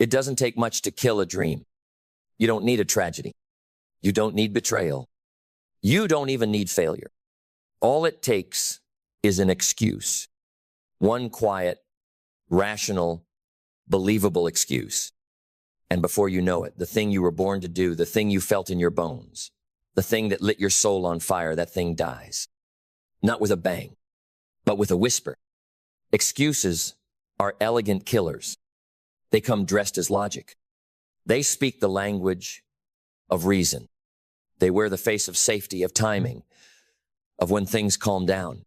It doesn't take much to kill a dream. You don't need a tragedy. You don't need betrayal. You don't even need failure. All it takes is an excuse. One quiet, rational, believable excuse. And before you know it, the thing you were born to do, the thing you felt in your bones, the thing that lit your soul on fire, that thing dies. Not with a bang, but with a whisper. Excuses are elegant killers. They come dressed as logic. They speak the language of reason. They wear the face of safety, of timing, of when things calm down.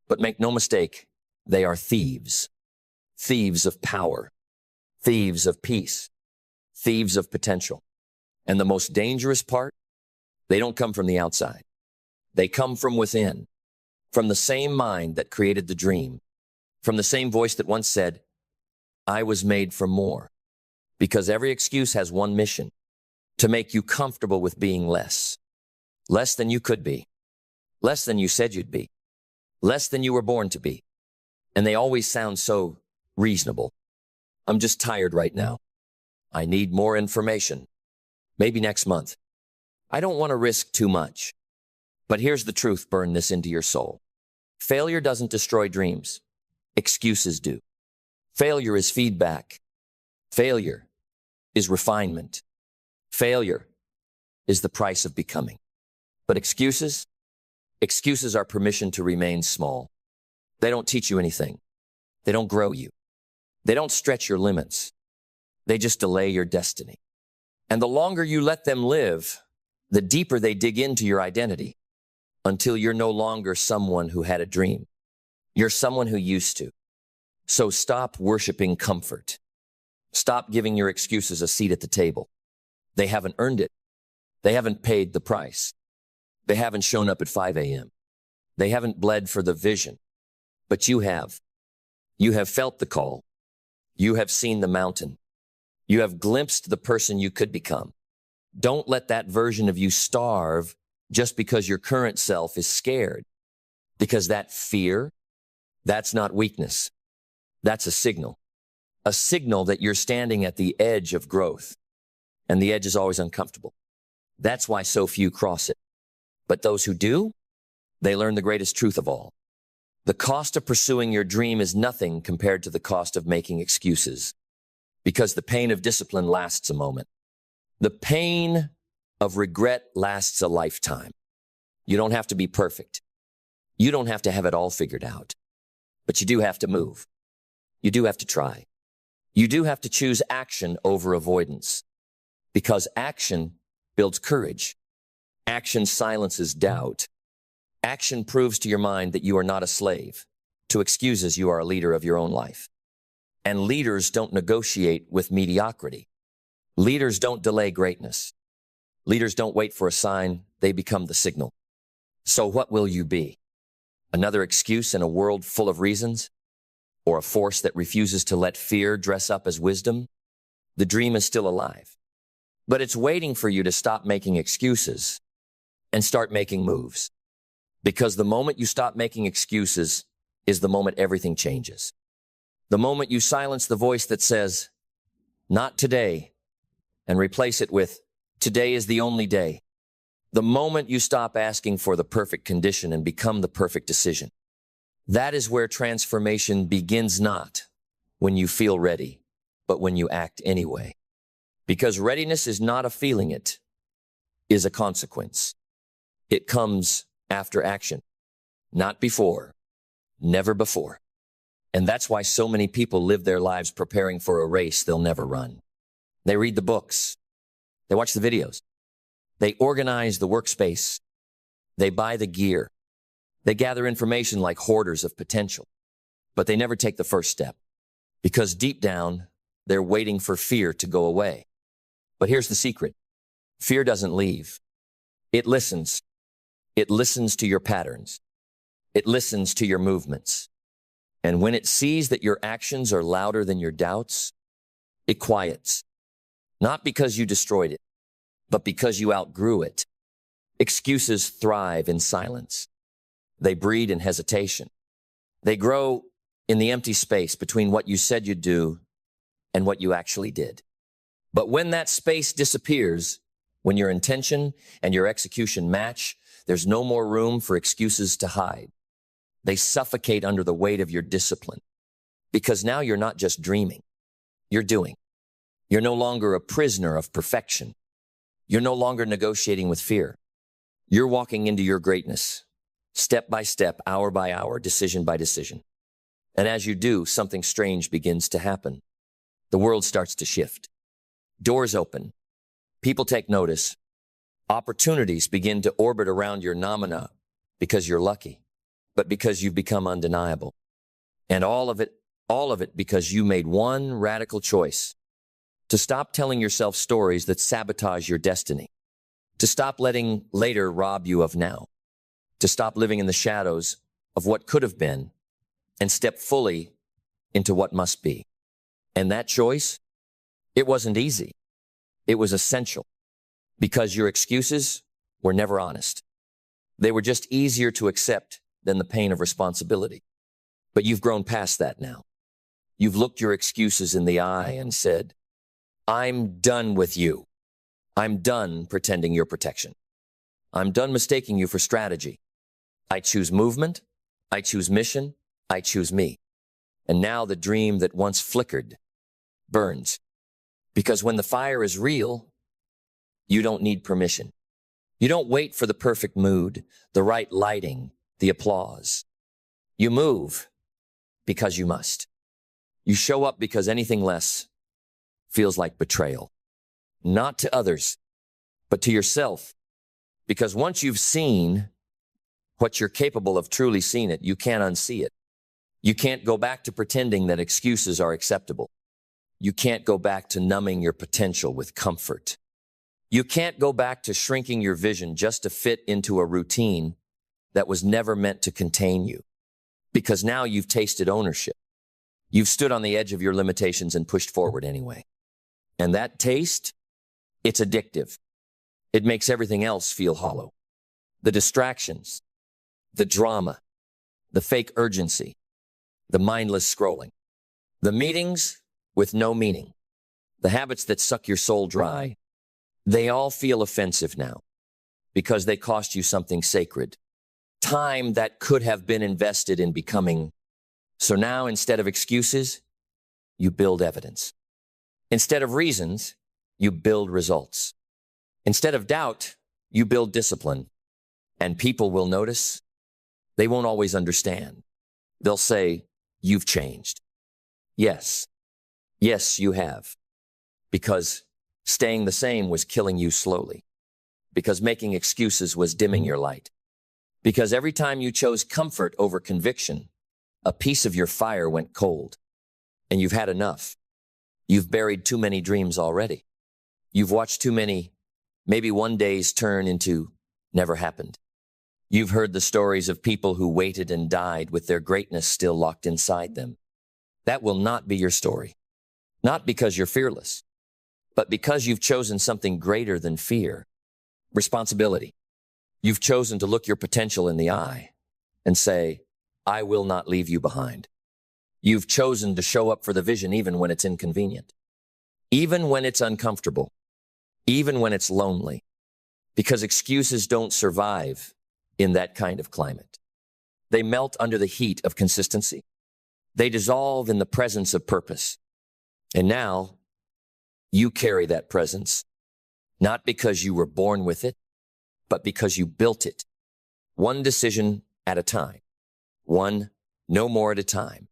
But make no mistake, they are thieves. Thieves of power. Thieves of peace. Thieves of potential. And the most dangerous part, they don't come from the outside. They come from within, from the same mind that created the dream, from the same voice that once said, I was made for more. Because every excuse has one mission, to make you comfortable with being less. Less than you could be. Less than you said you'd be. Less than you were born to be. And they always sound so reasonable. I'm just tired right now. I need more information. Maybe next month. I don't want to risk too much. But here's the truth, burn this into your soul. Failure doesn't destroy dreams. Excuses do. Failure is feedback. Failure is refinement. Failure is the price of becoming. But excuses are permission to remain small. They don't teach you anything. They don't grow you. They don't stretch your limits. They just delay your destiny. And the longer you let them live, the deeper they dig into your identity until you're no longer someone who had a dream. You're someone who used to. So stop worshiping comfort. Stop giving your excuses a seat at the table. They haven't earned it. They haven't paid the price. They haven't shown up at 5 a.m. They haven't bled for the vision. But you have. You have felt the call. You have seen the mountain. You have glimpsed the person you could become. Don't let that version of you starve just because your current self is scared. Because that fear, that's not weakness. That's a signal that you're standing at the edge of growth. And the edge is always uncomfortable. That's why so few cross it. But those who do, they learn the greatest truth of all. The cost of pursuing your dream is nothing compared to the cost of making excuses. Because the pain of discipline lasts a moment. The pain of regret lasts a lifetime. You don't have to be perfect. You don't have to have it all figured out. But you do have to move. You do have to try. You do have to choose action over avoidance. Because action builds courage. Action silences doubt. Action proves to your mind that you are not a slave. To excuses, you are a leader of your own life. And leaders don't negotiate with mediocrity. Leaders don't delay greatness. Leaders don't wait for a sign. They become the signal. So what will you be? Another excuse in a world full of reasons? Or a force that refuses to let fear dress up as wisdom? The dream is still alive. But it's waiting for you to stop making excuses and start making moves. Because the moment you stop making excuses is the moment everything changes. The moment you silence the voice that says, not today, and replace it with, today is the only day. The moment you stop asking for the perfect condition and become the perfect decision. That is where transformation begins, not when you feel ready, but when you act anyway. Because readiness is not a feeling, it is a consequence. It comes after action, not before, never before. And that's why so many people live their lives preparing for a race they'll never run. They read the books. They watch the videos. They organize the workspace. They buy the gear. They gather information like hoarders of potential. But they never take the first step. Because deep down, they're waiting for fear to go away. But here's the secret. Fear doesn't leave. It listens. It listens to your patterns. It listens to your movements. And when it sees that your actions are louder than your doubts, it quiets. Not because you destroyed it, but because you outgrew it. Excuses thrive in silence. They breed in hesitation. They grow in the empty space between what you said you'd do and what you actually did. But when that space disappears, when your intention and your execution match, there's no more room for excuses to hide. They suffocate under the weight of your discipline. Because now you're not just dreaming, you're doing. You're no longer a prisoner of perfection. You're no longer negotiating with fear. You're walking into your greatness, step by step, hour by hour, decision by decision. And as you do, something strange begins to happen. The world starts to shift. Doors open. People take notice. Opportunities begin to orbit around your nomina because you're lucky, but because you've become undeniable. And all of it because you made one radical choice: to stop telling yourself stories that sabotage your destiny, to stop letting later rob you of now, to stop living in the shadows of what could have been and step fully into what must be. And that choice, it wasn't easy. It was essential, because your excuses were never honest. They were just easier to accept than the pain of responsibility. But you've grown past that now. You've looked your excuses in the eye and said, I'm done with you. I'm done pretending you're protection. I'm done mistaking you for strategy. I choose movement. I choose mission. I choose me. And now the dream that once flickered burns. Because when the fire is real, you don't need permission. You don't wait for the perfect mood, the right lighting, the applause. You move because you must. You show up because anything less feels like betrayal. Not to others, but to yourself. Because once you've seen what you're capable of, truly seen it, you can't unsee it. You can't go back to pretending that excuses are acceptable. You can't go back to numbing your potential with comfort. You can't go back to shrinking your vision just to fit into a routine that was never meant to contain you. Because now you've tasted ownership. You've stood on the edge of your limitations and pushed forward anyway. And that taste, it's addictive. It makes everything else feel hollow. The distractions, the drama, the fake urgency, the mindless scrolling, the meetings with no meaning, the habits that suck your soul dry, they all feel offensive now because they cost you something sacred, time that could have been invested in becoming. So now, instead of excuses, you build evidence. Instead of reasons, you build results. Instead of doubt, you build discipline. And people will notice. They won't always understand. They'll say, you've changed. Yes. Yes, you have. Because staying the same was killing you slowly. Because making excuses was dimming your light. Because every time you chose comfort over conviction, a piece of your fire went cold. And you've had enough. You've buried too many dreams already. You've watched too many, maybe one days turn into never happened. You've heard the stories of people who waited and died with their greatness still locked inside them. That will not be your story. Not because you're fearless, but because you've chosen something greater than fear. Responsibility. You've chosen to look your potential in the eye and say, I will not leave you behind. You've chosen to show up for the vision even when it's inconvenient, even when it's uncomfortable, even when it's lonely, because excuses don't survive in that kind of climate. They melt under the heat of consistency. They dissolve in the presence of purpose. And now you carry that presence, not because you were born with it, but because you built it, one decision at a time, one no more at a time.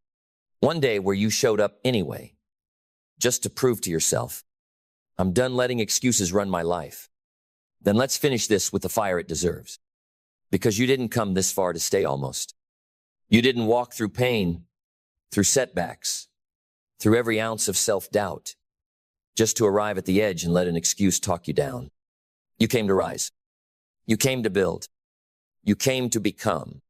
One day where you showed up anyway, just to prove to yourself, I'm done letting excuses run my life. Then let's finish this with the fire it deserves. Because you didn't come this far to stay almost. You didn't walk through pain, through setbacks, through every ounce of self-doubt, just to arrive at the edge and let an excuse talk you down. You came to rise. You came to build. You came to become.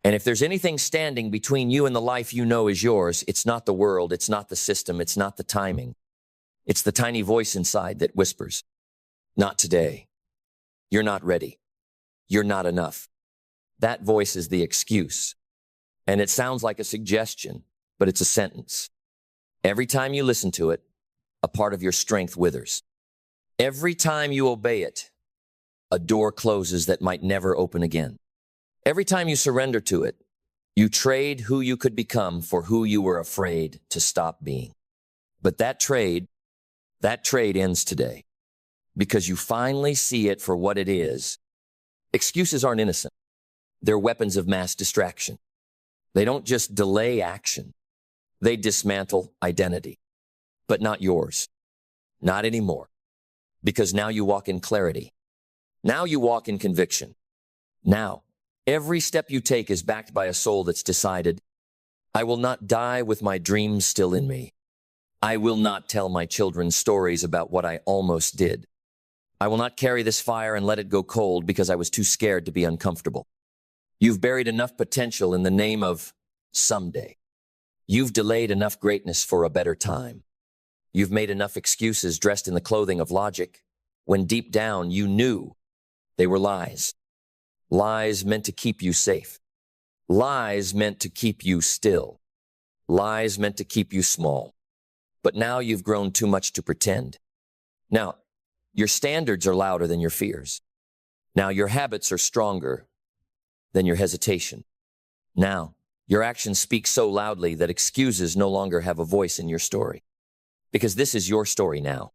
And if there's anything standing between you and the life you know is yours, it's not the world, it's not the system, it's not the timing. It's the tiny voice inside that whispers, not today. You're not ready. You're not enough. That voice is the excuse. And it sounds like a suggestion, but it's a sentence. Every time you listen to it, a part of your strength withers. Every time you obey it, a door closes that might never open again. Every time you surrender to it, you trade who you could become for who you were afraid to stop being. But that trade ends today because you finally see it for what it is. Excuses aren't innocent. They're weapons of mass distraction. They don't just delay action. They dismantle identity, but not yours. Not anymore. Because now you walk in clarity. Now you walk in conviction. Now, every step you take is backed by a soul that's decided, I will not die with my dreams still in me. I will not tell my children stories about what I almost did. I will not carry this fire and let it go cold because I was too scared to be uncomfortable. You've buried enough potential in the name of someday. You've delayed enough greatness for a better time. You've made enough excuses dressed in the clothing of logic when deep down you knew they were lies. Lies meant to keep you safe. Lies meant to keep you still. Lies meant to keep you small. But now you've grown too much to pretend. Now, your standards are louder than your fears. Now your habits are stronger than your hesitation. Now, your actions speak so loudly that excuses no longer have a voice in your story. Because this is your story now.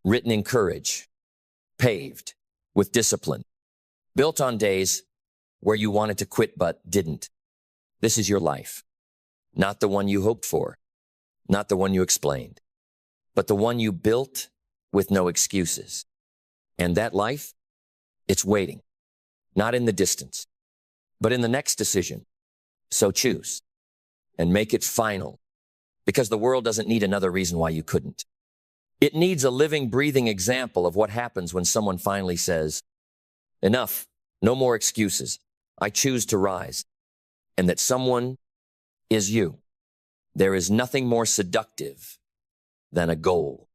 Written in courage, paved with discipline, built on days where you wanted to quit but didn't. This is your life. Not the one you hoped for, not the one you explained, but the one you built with no excuses. And that life, it's waiting, not in the distance, but in the next decision. So choose and make it final, because the world doesn't need another reason why you couldn't. It needs a living, breathing example of what happens when someone finally says, enough, no more excuses. I choose to rise. And that someone is you. There is nothing more seductive than a goal.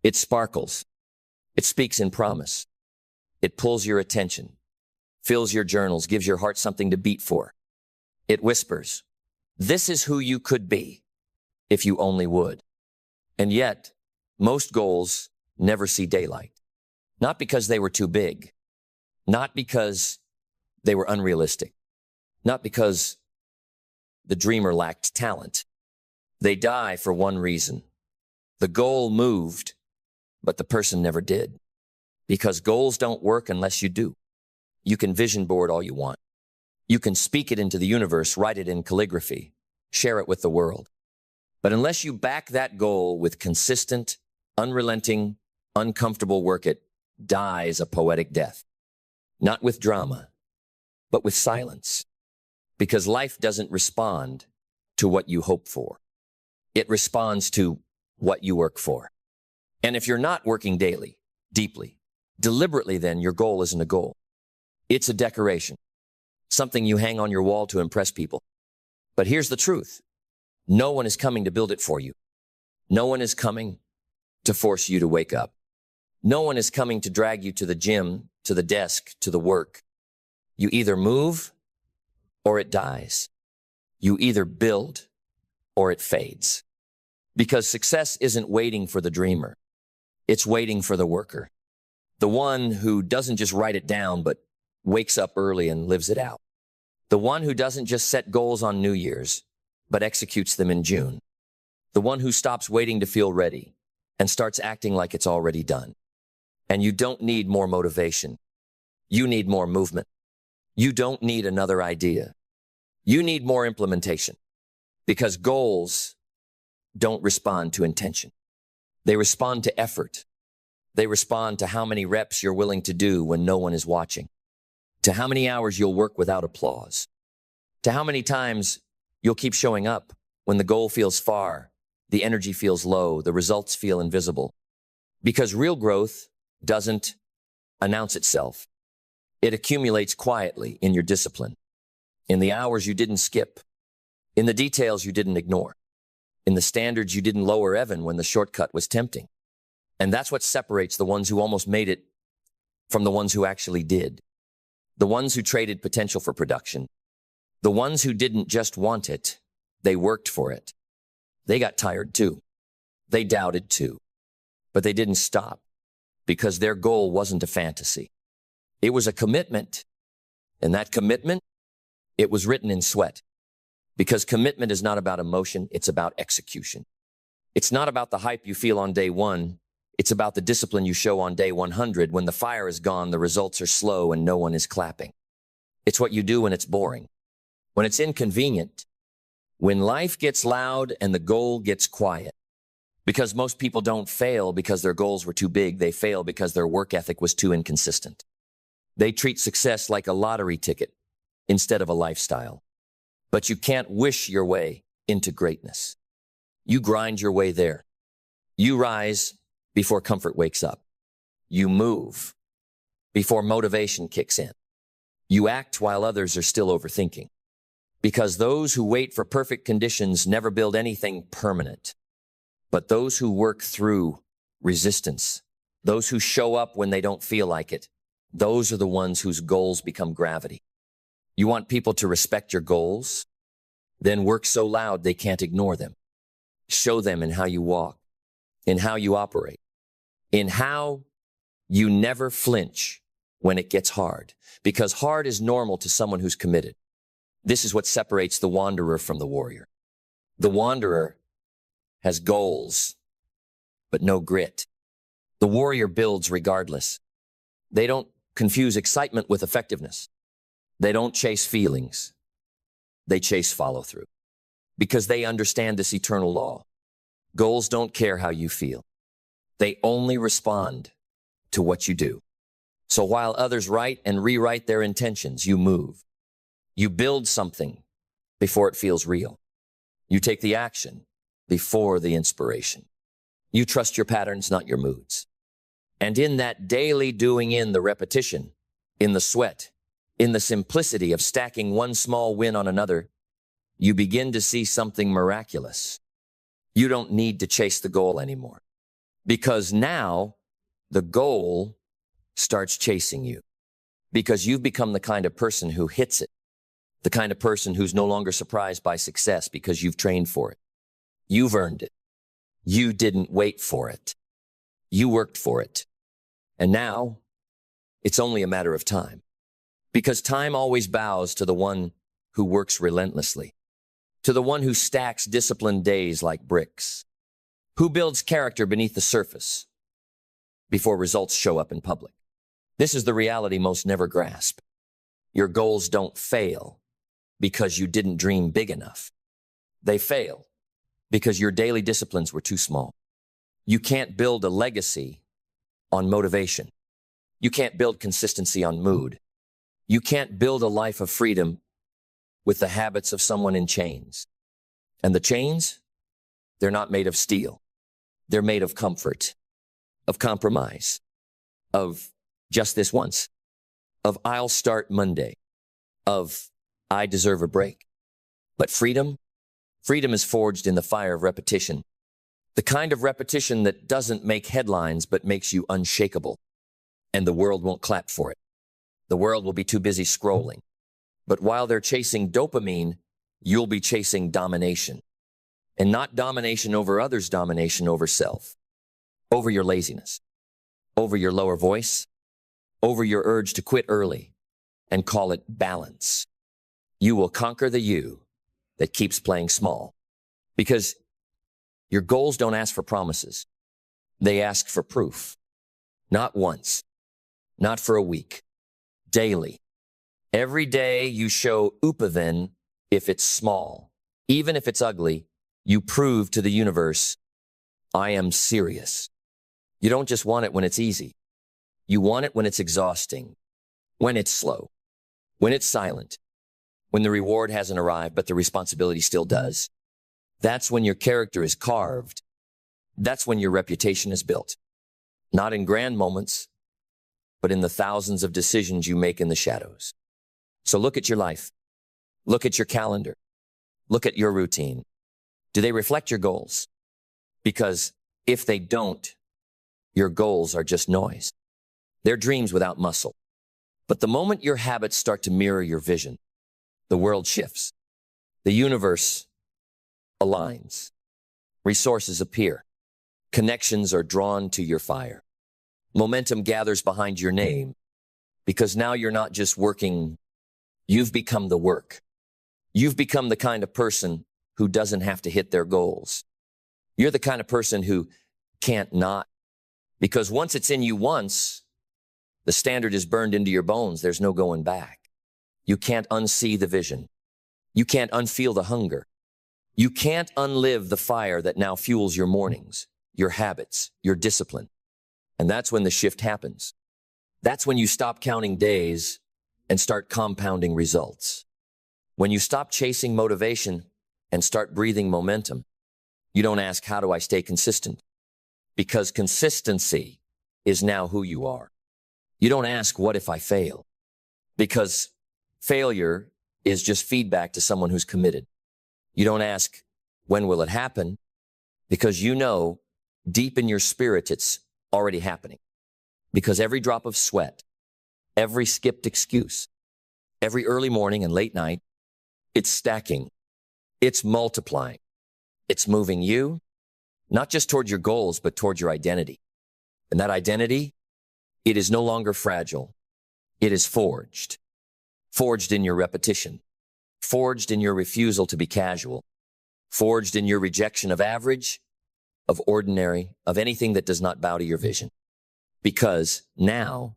It sparkles. It speaks in promise. It pulls your attention, fills your journals, gives your heart something to beat for. It whispers, this is who you could be if you only would. And yet, most goals never see daylight. Not because they were too big. Not because they were unrealistic. Not because the dreamer lacked talent. They die for one reason. The goal moved, but the person never did. Because goals don't work unless you do. You can vision board all you want. You can speak it into the universe, write it in calligraphy, share it with the world. But unless you back that goal with consistent, unrelenting, uncomfortable work, it dies a poetic death. Not with drama, but with silence. Because life doesn't respond to what you hope for. It responds to what you work for. And if you're not working daily, deeply, deliberately, then your goal isn't a goal. It's a decoration. Something you hang on your wall to impress people. But here's the truth. No one is coming to build it for you. No one is coming to force you to wake up. No one is coming to drag you to the gym, to the desk, to the work. You either move or it dies. You either build or it fades. Because success isn't waiting for the dreamer. It's waiting for the worker. The one who doesn't just write it down, but wakes up early and lives it out. The one who doesn't just set goals on New Year's, but executes them in June. The one who stops waiting to feel ready and starts acting like it's already done. And you don't need more motivation. You need more movement. You don't need another idea. You need more implementation. Because goals don't respond to intention. They respond to effort. They respond to how many reps you're willing to do when no one is watching. To how many hours you'll work without applause. To how many times you'll keep showing up when the goal feels far, the energy feels low, the results feel invisible. Because real growth doesn't announce itself. It accumulates quietly in your discipline, in the hours you didn't skip, in the details you didn't ignore, in the standards you didn't lower even when the shortcut was tempting. And that's what separates the ones who almost made it from the ones who actually did. The ones who traded potential for production. The ones who didn't just want it, they worked for it. They got tired too. They doubted too. But they didn't stop because their goal wasn't a fantasy. It was a commitment. And that commitment, it was written in sweat. Because commitment is not about emotion, it's about execution. It's not about the hype you feel on day one. It's about the discipline you show on day 100. When the fire is gone, the results are slow and no one is clapping. It's what you do when it's boring, when it's inconvenient, when life gets loud and the goal gets quiet. Because most people don't fail because their goals were too big. They fail because their work ethic was too inconsistent. They treat success like a lottery ticket instead of a lifestyle. But you can't wish your way into greatness. You grind your way there. You rise before comfort wakes up. You move before motivation kicks in. You act while others are still overthinking. Because those who wait for perfect conditions never build anything permanent. But those who work through resistance, those who show up when they don't feel like it, those are the ones whose goals become gravity. You want people to respect your goals? Then work so loud they can't ignore them. Show them in how you walk, in how you operate, in how you never flinch when it gets hard. Because hard is normal to someone who's committed. This is what separates the wanderer from the warrior. The wanderer has goals, but no grit. The warrior builds regardless. They don't confuse excitement with effectiveness. They don't chase feelings. They chase follow-through. Because they understand this eternal law. Goals don't care how you feel. They only respond to what you do. So while others write and rewrite their intentions, you move. You build something before it feels real. You take the action before the inspiration. You trust your patterns, not your moods. And in that daily doing, in the repetition, in the sweat, in the simplicity of stacking one small win on another, you begin to see something miraculous. You don't need to chase the goal anymore. Because now the goal starts chasing you. Because you've become the kind of person who hits it. The kind of person who's no longer surprised by success because you've trained for it. You've earned it. You didn't wait for it. You worked for it. And now it's only a matter of time. Because time always bows to the one who works relentlessly. To the one who stacks disciplined days like bricks. Who builds character beneath the surface before results show up in public. This is the reality most never grasp. Your goals don't fail because you didn't dream big enough. They fail because your daily disciplines were too small. You can't build a legacy on motivation. You can't build consistency on mood. You can't build a life of freedom with the habits of someone in chains. And the chains, they're not made of steel. They're made of comfort, of compromise, of just this once, of I'll start Monday, of I deserve a break. But freedom is forged in the fire of repetition. The kind of repetition that doesn't make headlines but makes you unshakable. And the world won't clap for it. The world will be too busy scrolling. But while they're chasing dopamine, you'll be chasing domination. And not domination over others, domination over self. Over your laziness. Over your lower voice. Over your urge to quit early. And call it balance. You will conquer the you that keeps playing small. Because your goals don't ask for promises. They ask for proof. Not once. Not for a week. Daily. Every day you show upaven if it's small. Even if it's ugly, you prove to the universe, I am serious. You don't just want it when it's easy. You want it when it's exhausting. When it's slow. When it's silent. When the reward hasn't arrived, but the responsibility still does. That's when your character is carved. That's when your reputation is built. Not in grand moments, but in the thousands of decisions you make in the shadows. So look at your life. Look at your calendar. Look at your routine. Do they reflect your goals? Because if they don't, your goals are just noise. They're dreams without muscle. But the moment your habits start to mirror your vision, the world shifts. The universe aligns. Resources appear. Connections are drawn to your fire. Momentum gathers behind your name because now you're not just working, you've become the work. You've become the kind of person who doesn't have to hit their goals. You're the kind of person who can't not, because once it's in you once, the standard is burned into your bones. There's no going back. You can't unsee the vision. You can't unfeel the hunger. You can't unlive the fire that now fuels your mornings, your habits, your discipline. And that's when the shift happens. That's when you stop counting days and start compounding results. When you stop chasing motivation and start breathing momentum. You don't ask, how do I stay consistent? Because consistency is now who you are. You don't ask, what if I fail? Because failure is just feedback to someone who's committed. You don't ask, when will it happen? Because you know deep in your spirit it's already happening. Because every drop of sweat, every skipped excuse, every early morning and late night, it's stacking, it's multiplying, it's moving you, not just toward your goals, but toward your identity. And that identity, it is no longer fragile. It is forged. Forged in your repetition. Forged in your refusal to be casual. Forged in your rejection of average, of ordinary, of anything that does not bow to your vision. Because now,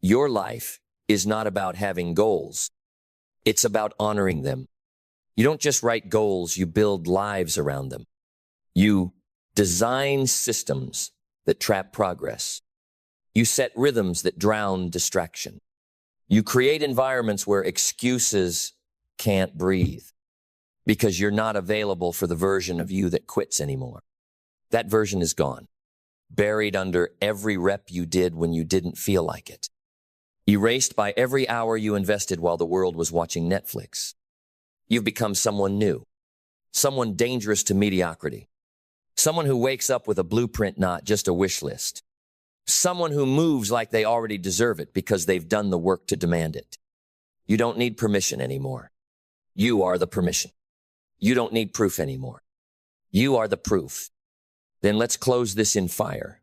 your life is not about having goals. It's about honoring them. You don't just write goals, you build lives around them. You design systems that trap progress. You set rhythms that drown distraction. You create environments where excuses can't breathe because you're not available for the version of you that quits anymore. That version is gone, buried under every rep you did when you didn't feel like it. Erased by every hour you invested while the world was watching Netflix. You've become someone new, someone dangerous to mediocrity, someone who wakes up with a blueprint, not just a wish list, someone who moves like they already deserve it because they've done the work to demand it. You don't need permission anymore. You are the permission. You don't need proof anymore. You are the proof. Then let's close this in fire,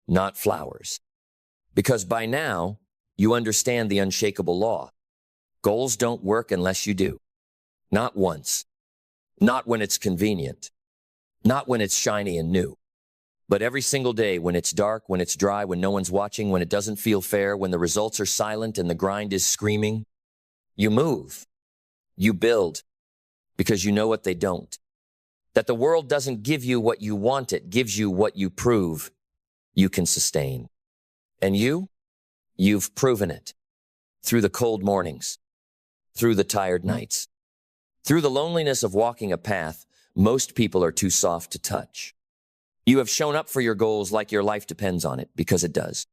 not flowers. Because by now, you understand the unshakable law. Goals don't work unless you do. Not once. Not when it's convenient. Not when it's shiny and new. But every single day, when it's dark, when it's dry, when no one's watching, when it doesn't feel fair, when the results are silent and the grind is screaming, you move. You build. Because you know what they don't. That the world doesn't give you what you want, it gives you what you prove you can sustain. And you've proven it. Through the cold mornings. Through the tired nights. Through the loneliness of walking a path most people are too soft to touch. You have shown up for your goals like your life depends on it, because it does.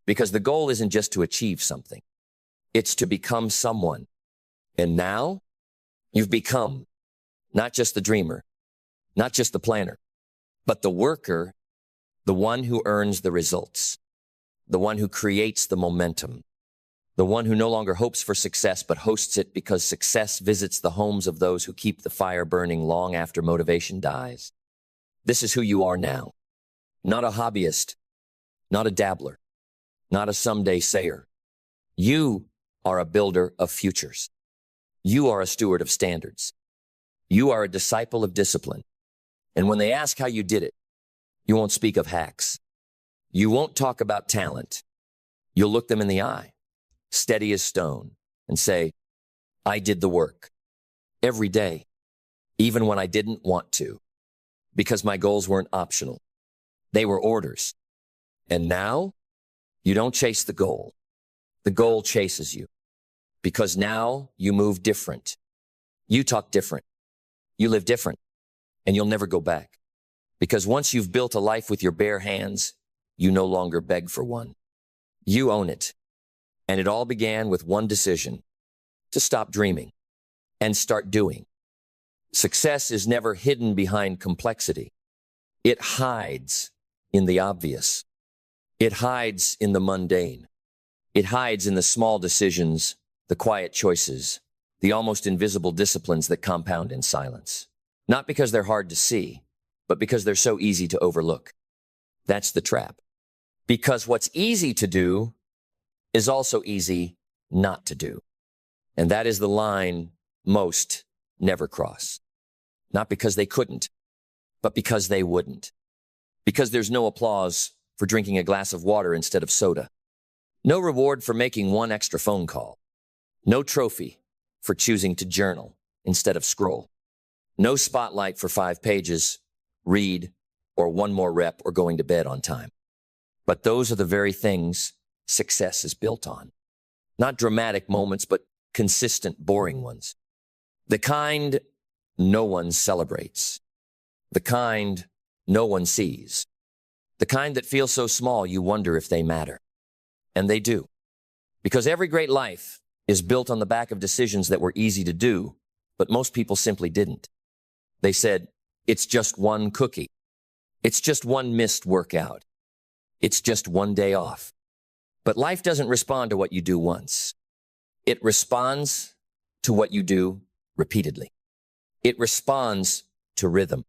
Because the goal isn't just to achieve something. It's to become someone. And now, you've become not just the dreamer, not just the planner, but the worker, the one who earns the results, the one who creates the momentum, the one who no longer hopes for success, but hosts it because success visits the homes of those who keep the fire burning long after motivation dies. This is who you are now. Not a hobbyist, not a dabbler, not a someday sayer. You are a builder of futures. You are a steward of standards. You are a disciple of discipline. And when they ask how you did it, you won't speak of hacks. You won't talk about talent. You'll look them in the eye, steady as stone, and say, I did the work every day, even when I didn't want to, because my goals weren't optional. They were orders. And now you don't chase the goal. The goal chases you, because now you move different. You talk different. You live different, and you'll never go back. Because once you've built a life with your bare hands, you no longer beg for one. You own it. And it all began with one decision: to stop dreaming and start doing. Success is never hidden behind complexity. It hides in the obvious. It hides in the mundane. It hides in the small decisions, the quiet choices, the almost invisible disciplines that compound in silence. Not because they're hard to see, but because they're so easy to overlook. That's the trap. Because what's easy to do is also easy not to do. And that is the line most never cross. Not because they couldn't, but because they wouldn't. Because there's no applause for drinking a glass of water instead of soda. No reward for making one extra phone call. No trophy for choosing to journal instead of scroll. No spotlight for 5 pages, read, or one more rep or going to bed on time. But those are the very things success is built on. Not dramatic moments, but consistent, boring ones. The kind no one celebrates. The kind no one sees. The kind that feels so small you wonder if they matter. And they do. Because every great life is built on the back of decisions that were easy to do, but most people simply didn't. They said, it's just one cookie. It's just one missed workout. It's just one day off. But life doesn't respond to what you do once. It responds to what you do repeatedly. It responds to rhythm.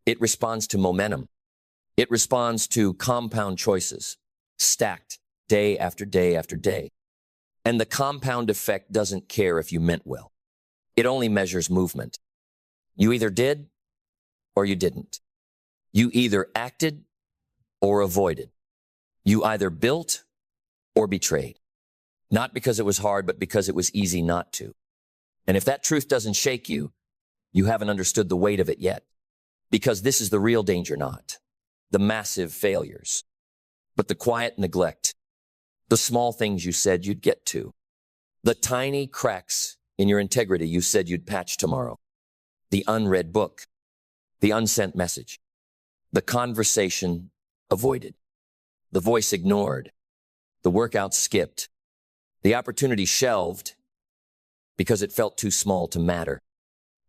It responds to momentum. It responds to compound choices, stacked day after day after day. And the compound effect doesn't care if you meant well. It only measures movement. You either did or you didn't. You either acted or avoided. You either built or betrayed. Not because it was hard, but because it was easy not to. And if that truth doesn't shake you, you haven't understood the weight of it yet. Because this is the real danger, not the massive failures, but the quiet neglect, the small things you said you'd get to, the tiny cracks in your integrity you said you'd patch tomorrow, the unread book, the unsent message, the conversation avoided, the voice ignored, the workout skipped, the opportunity shelved because it felt too small to matter.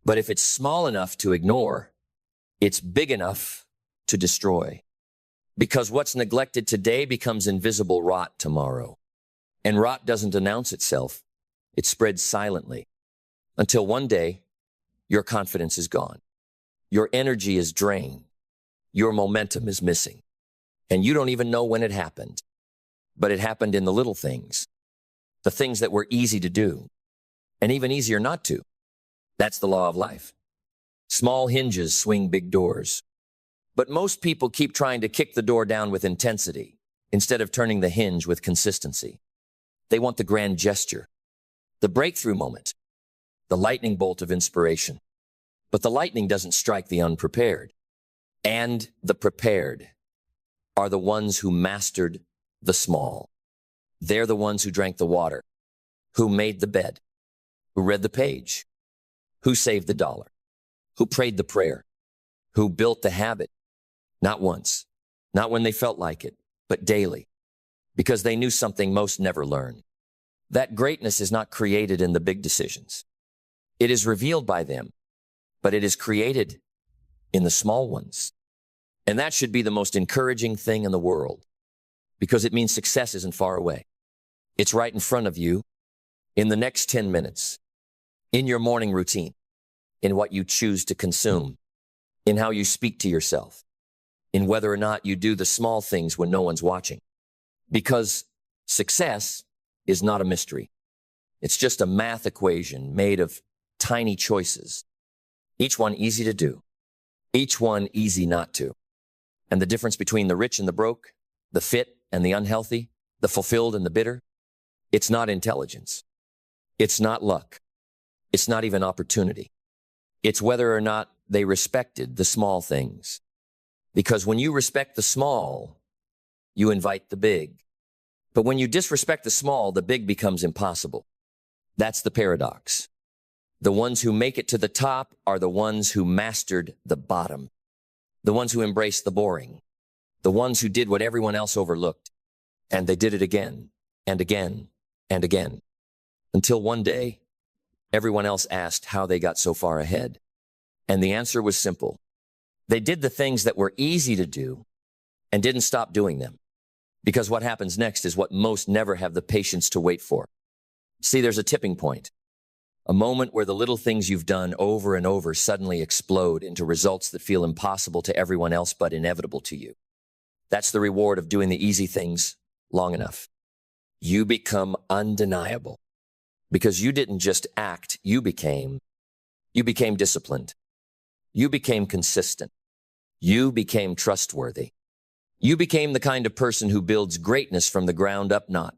But if it's small enough to ignore, it's big enough to destroy. Because what's neglected today becomes invisible rot tomorrow. And rot doesn't announce itself. It spreads silently until one day your confidence is gone. Your energy is drained. Your momentum is missing. And you don't even know when it happened. But it happened in the little things, the things that were easy to do, and even easier not to. That's the law of life. Small hinges swing big doors. But most people keep trying to kick the door down with intensity instead of turning the hinge with consistency. They want the grand gesture, the breakthrough moment, the lightning bolt of inspiration. But the lightning doesn't strike the unprepared. And the prepared are the ones who mastered the small. They're the ones who drank the water, who made the bed, who read the page, who saved the dollar, who prayed the prayer, who built the habit, not once, not when they felt like it, but daily, because they knew something most never learn. That greatness is not created in the big decisions. It is revealed by them, but it is created in the small ones. And that should be the most encouraging thing in the world, because it means success isn't far away. It's right in front of you, in the next 10 minutes, in your morning routine, in what you choose to consume, in how you speak to yourself, in whether or not you do the small things when no one's watching. Because success is not a mystery. It's just a math equation made of tiny choices, each one easy to do, each one easy not to. And the difference between the rich and the broke, the fit and the unhealthy, the fulfilled and the bitter, it's not intelligence. It's not luck. It's not even opportunity. It's whether or not they respected the small things. Because when you respect the small, you invite the big. But when you disrespect the small, the big becomes impossible. That's the paradox. The ones who make it to the top are the ones who mastered the bottom. The ones who embraced the boring. The ones who did what everyone else overlooked. And they did it again and again and again. Until one day, everyone else asked how they got so far ahead. And the answer was simple. They did the things that were easy to do and didn't stop doing them. Because what happens next is what most never have the patience to wait for. See, there's a tipping point. A moment where the little things you've done over and over suddenly explode into results that feel impossible to everyone else but inevitable to you. That's the reward of doing the easy things long enough. You become undeniable because you didn't just act, you became disciplined. You became consistent. You became trustworthy. You became the kind of person who builds greatness from the ground up, not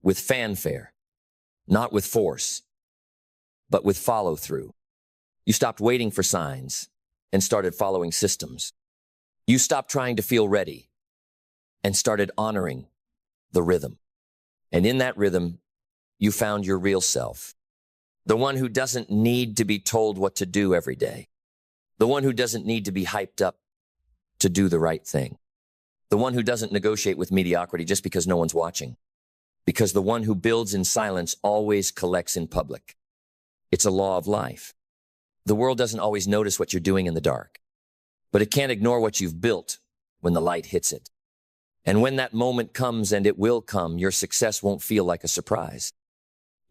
with fanfare, not with force, but with follow-through. You stopped waiting for signs and started following systems. You stopped trying to feel ready and started honoring the rhythm. And in that rhythm, you found your real self, the one who doesn't need to be told what to do every day, the one who doesn't need to be hyped up to do the right thing, the one who doesn't negotiate with mediocrity just because no one's watching, because the one who builds in silence always collects in public. It's a law of life. The world doesn't always notice what you're doing in the dark, but it can't ignore what you've built when the light hits it. And when that moment comes, and it will come, your success won't feel like a surprise.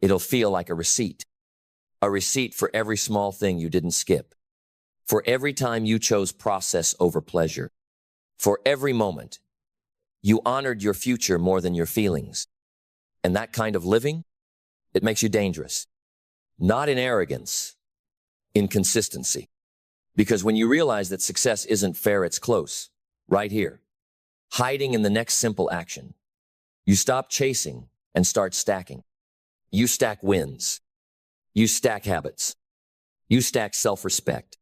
It'll feel like a receipt for every small thing you didn't skip, for every time you chose process over pleasure, for every moment you honored your future more than your feelings. And that kind of living, it makes you dangerous. Not in arrogance, in consistency. Because when you realize that success isn't fair, it's close, right here, hiding in the next simple action. You stop chasing and start stacking. You stack wins. You stack habits. You stack self-respect.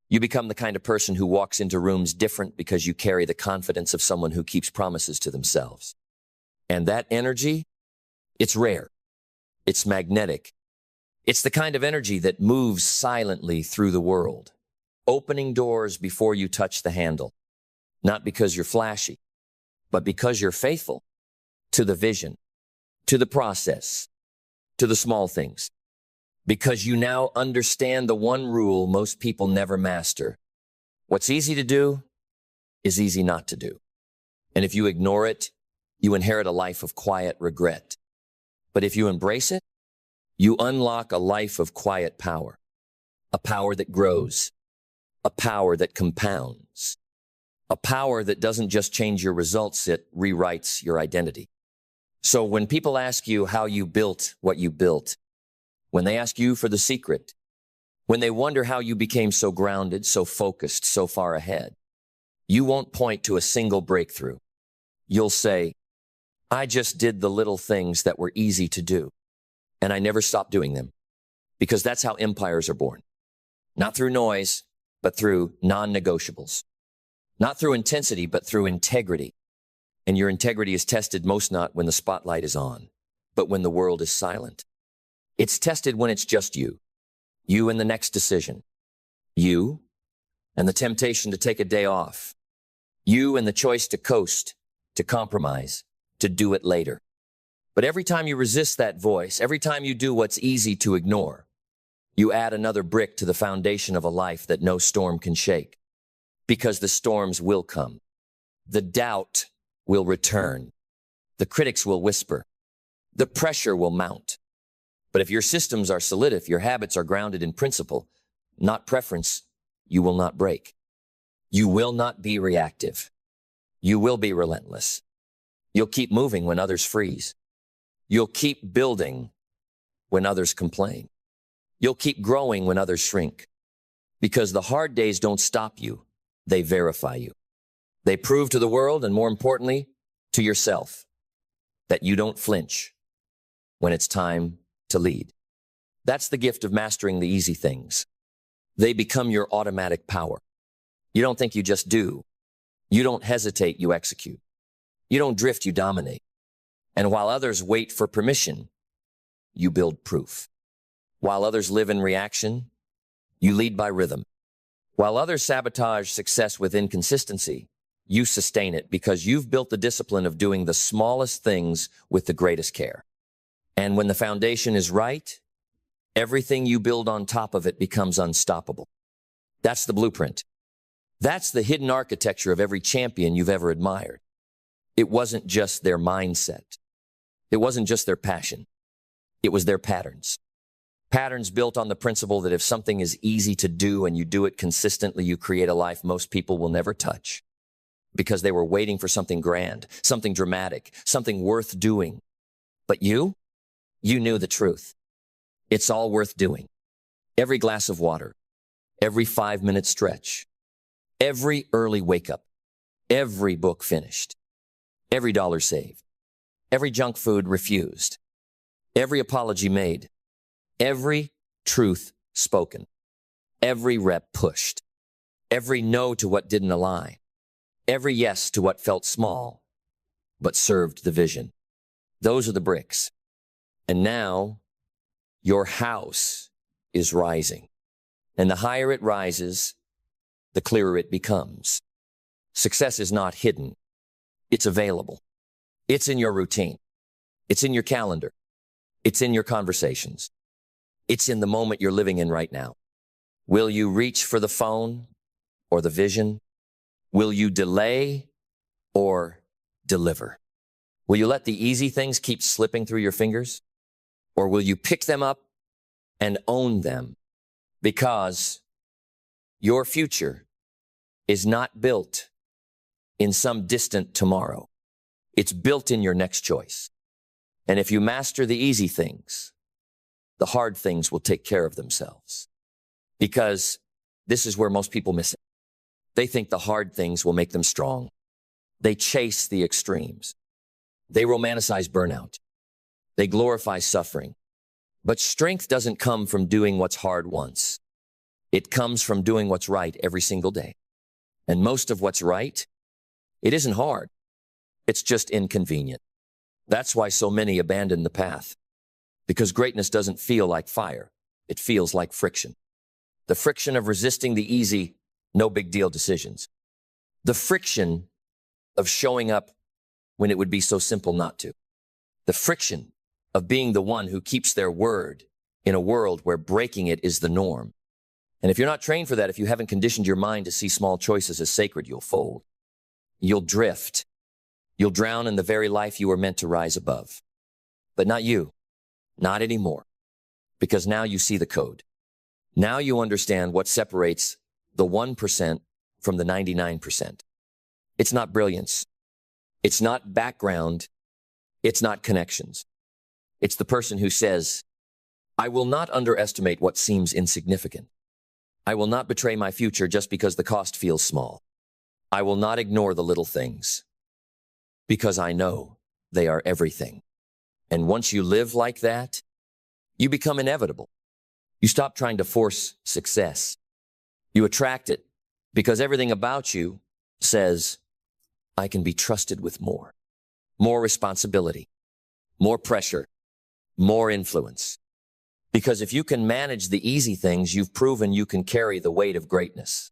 You become the kind of person who walks into rooms different because you carry the confidence of someone who keeps promises to themselves. And that energy, it's rare. It's magnetic. It's the kind of energy that moves silently through the world, opening doors before you touch the handle. Not because you're flashy, but because you're faithful to the vision, to the process, to the small things. Because you now understand the one rule most people never master. What's easy to do is easy not to do. And if you ignore it, you inherit a life of quiet regret. But if you embrace it, you unlock a life of quiet power, a power that grows, a power that compounds, a power that doesn't just change your results, it rewrites your identity. So when people ask you how you built what you built, when they ask you for the secret, when they wonder how you became so grounded, so focused, so far ahead, you won't point to a single breakthrough. You'll say, I just did the little things that were easy to do, and I never stopped doing them, because that's how empires are born. Not through noise, but through non-negotiables. Not through intensity, but through integrity. And your integrity is tested most not when the spotlight is on, but when the world is silent. It's tested when it's just you and the next decision, you and the temptation to take a day off, you and the choice to coast, to compromise, to do it later. But every time you resist that voice, every time you do what's easy to ignore, you add another brick to the foundation of a life that no storm can shake. Because the storms will come. The doubt will return. The critics will whisper. The pressure will mount. But if your systems are solid, if your habits are grounded in principle, not preference, you will not break. You will not be reactive. You will be relentless. You'll keep moving when others freeze. You'll keep building when others complain. You'll keep growing when others shrink. Because the hard days don't stop you. They verify you. They prove to the world, and more importantly, to yourself, that you don't flinch when it's time to lead. That's the gift of mastering the easy things. They become your automatic power. You don't think, you just do. You don't hesitate, you execute. You don't drift, you dominate. And while others wait for permission, you build proof. While others live in reaction, you lead by rhythm. While others sabotage success with inconsistency, you sustain it because you've built the discipline of doing the smallest things with the greatest care. And when the foundation is right, everything you build on top of it becomes unstoppable. That's the blueprint. That's the hidden architecture of every champion you've ever admired. It wasn't just their mindset. It wasn't just their passion. It was their patterns. Patterns built on the principle that if something is easy to do and you do it consistently, you create a life most people will never touch because they were waiting for something grand, something dramatic, something worth doing. But you knew the truth. It's all worth doing. Every glass of water, every 5-minute stretch, every early wake up, every book finished, every dollar saved, every junk food refused, every apology made, every truth spoken, every rep pushed, every no to what didn't align, every yes to what felt small, but served the vision. Those are the bricks. And now your house is rising. And the higher it rises, the clearer it becomes. Success is not hidden. It's available. It's in your routine. It's in your calendar. It's in your conversations. It's in the moment you're living in right now. Will you reach for the phone or the vision? Will you delay or deliver? Will you let the easy things keep slipping through your fingers? Or will you pick them up and own them? Because your future is not built in some distant tomorrow. It's built in your next choice. And if you master the easy things, the hard things will take care of themselves. Because this is where most people miss it. They think the hard things will make them strong. They chase the extremes. They romanticize burnout. They glorify suffering. But strength doesn't come from doing what's hard once. It comes from doing what's right every single day. And most of what's right, it isn't hard. It's just inconvenient. That's why so many abandon the path. Because greatness doesn't feel like fire. It feels like friction. The friction of resisting the easy, no big deal decisions. The friction of showing up when it would be so simple not to. The friction of being the one who keeps their word in a world where breaking it is the norm. And if you're not trained for that, if you haven't conditioned your mind to see small choices as sacred, you'll fold. You'll drift. You'll drown in the very life you were meant to rise above. But not you. Not anymore. Because now you see the code. Now you understand what separates the 1% from the 99%. It's not brilliance. It's not background. It's not connections. It's the person who says, I will not underestimate what seems insignificant. I will not betray my future just because the cost feels small. I will not ignore the little things because I know they are everything. And once you live like that, you become inevitable. You stop trying to force success. You attract it because everything about you says, I can be trusted with more responsibility, more pressure, more influence. Because if you can manage the easy things, you've proven you can carry the weight of greatness.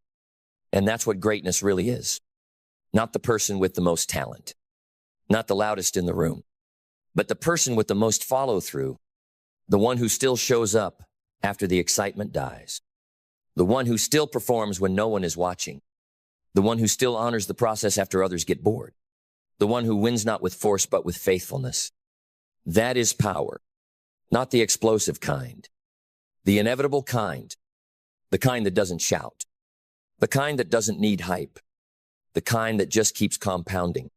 And that's what greatness really is. Not the person with the most talent, not the loudest in the room, but the person with the most follow-through, the one who still shows up after the excitement dies, the one who still performs when no one is watching, the one who still honors the process after others get bored, the one who wins not with force but with faithfulness. That is power, not the explosive kind, the inevitable kind, the kind that doesn't shout, the kind that doesn't need hype, the kind that just keeps compounding.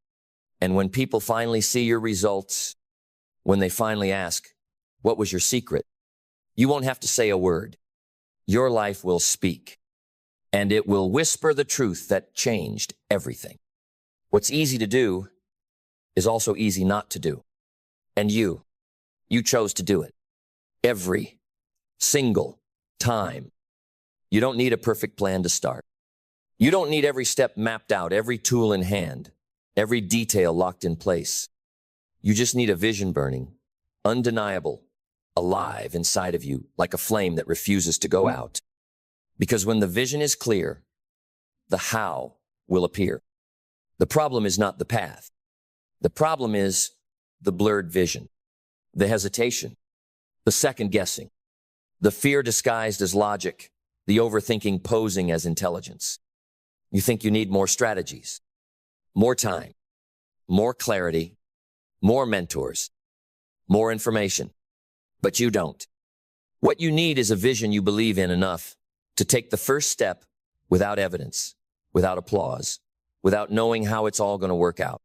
And when people finally see your results, when they finally ask, what was your secret? You won't have to say a word. Your life will speak, and it will whisper the truth that changed everything. What's easy to do is also easy not to do. And you chose to do it. Every single time. You don't need a perfect plan to start. You don't need every step mapped out, every tool in hand, every detail locked in place. You just need a vision burning, undeniable, alive inside of you, like a flame that refuses to go out. Because when the vision is clear, the how will appear. The problem is not the path. The problem is the blurred vision, the hesitation, the second guessing, the fear disguised as logic, the overthinking posing as intelligence. You think you need more strategies, more time, more clarity, more mentors, more information, but you don't. What you need is a vision you believe in enough to take the first step without evidence, without applause, without knowing how it's all going to work out.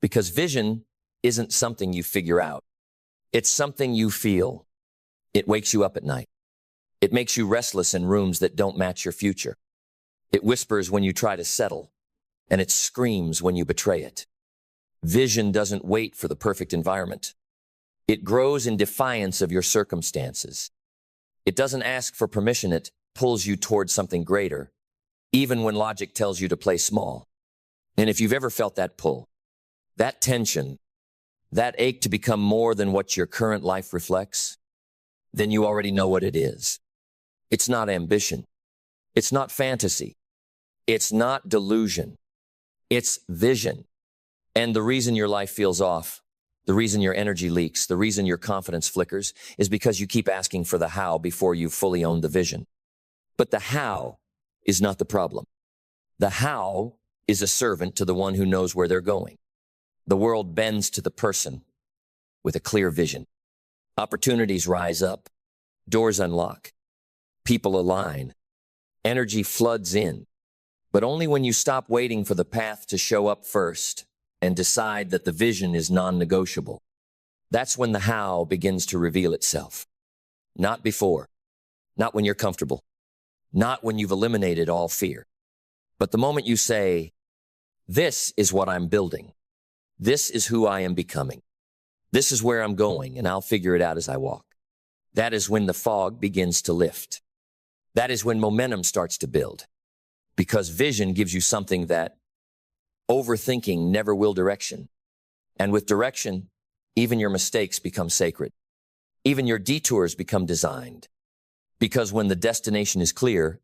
Because vision isn't something you figure out. It's something you feel. It wakes you up at night. It makes you restless in rooms that don't match your future. It whispers when you try to settle, and it screams when you betray it. Vision doesn't wait for the perfect environment. It grows in defiance of your circumstances. It doesn't ask for permission. It pulls you towards something greater, even when logic tells you to play small. And if you've ever felt that pull, that tension, that ache to become more than what your current life reflects, then you already know what it is. It's not ambition. It's not fantasy. It's not delusion. It's vision. And the reason your life feels off, the reason your energy leaks, the reason your confidence flickers is because you keep asking for the how before you've fully owned the vision. But the how is not the problem. The how is a servant to the one who knows where they're going. The world bends to the person with a clear vision. Opportunities rise up. Doors unlock. People align. Energy floods in. But only when you stop waiting for the path to show up first and decide that the vision is non-negotiable. That's when the how begins to reveal itself. Not before. Not when you're comfortable. Not when you've eliminated all fear. But the moment you say, this is what I'm building. This is who I am becoming. This is where I'm going, and I'll figure it out as I walk. That is when the fog begins to lift. That is when momentum starts to build. Because vision gives you something that overthinking never will direction. And with direction, even your mistakes become sacred. Even your detours become designed. Because when the destination is clear,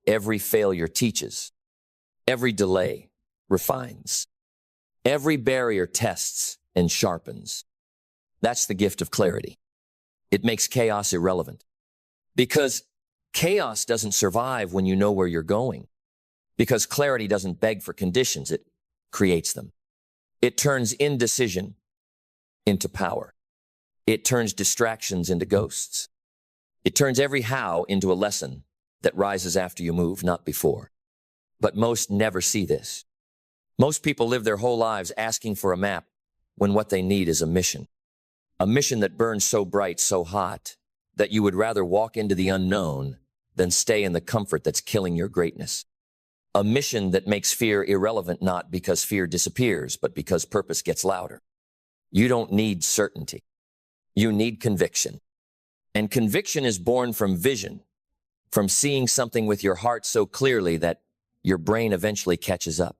every failure teaches. Every delay refines. Every barrier tests and sharpens. That's the gift of clarity. It makes chaos irrelevant. Because chaos doesn't survive when you know where you're going. Because clarity doesn't beg for conditions, it creates them. It turns indecision into power. It turns distractions into ghosts. It turns every how into a lesson that rises after you move, not before. But most never see this. Most people live their whole lives asking for a map when what they need is a mission. A mission that burns so bright, so hot, that you would rather walk into the unknown than stay in the comfort that's killing your greatness. A mission that makes fear irrelevant, not because fear disappears, but because purpose gets louder. You don't need certainty. You need conviction. And conviction is born from vision, from seeing something with your heart so clearly that your brain eventually catches up.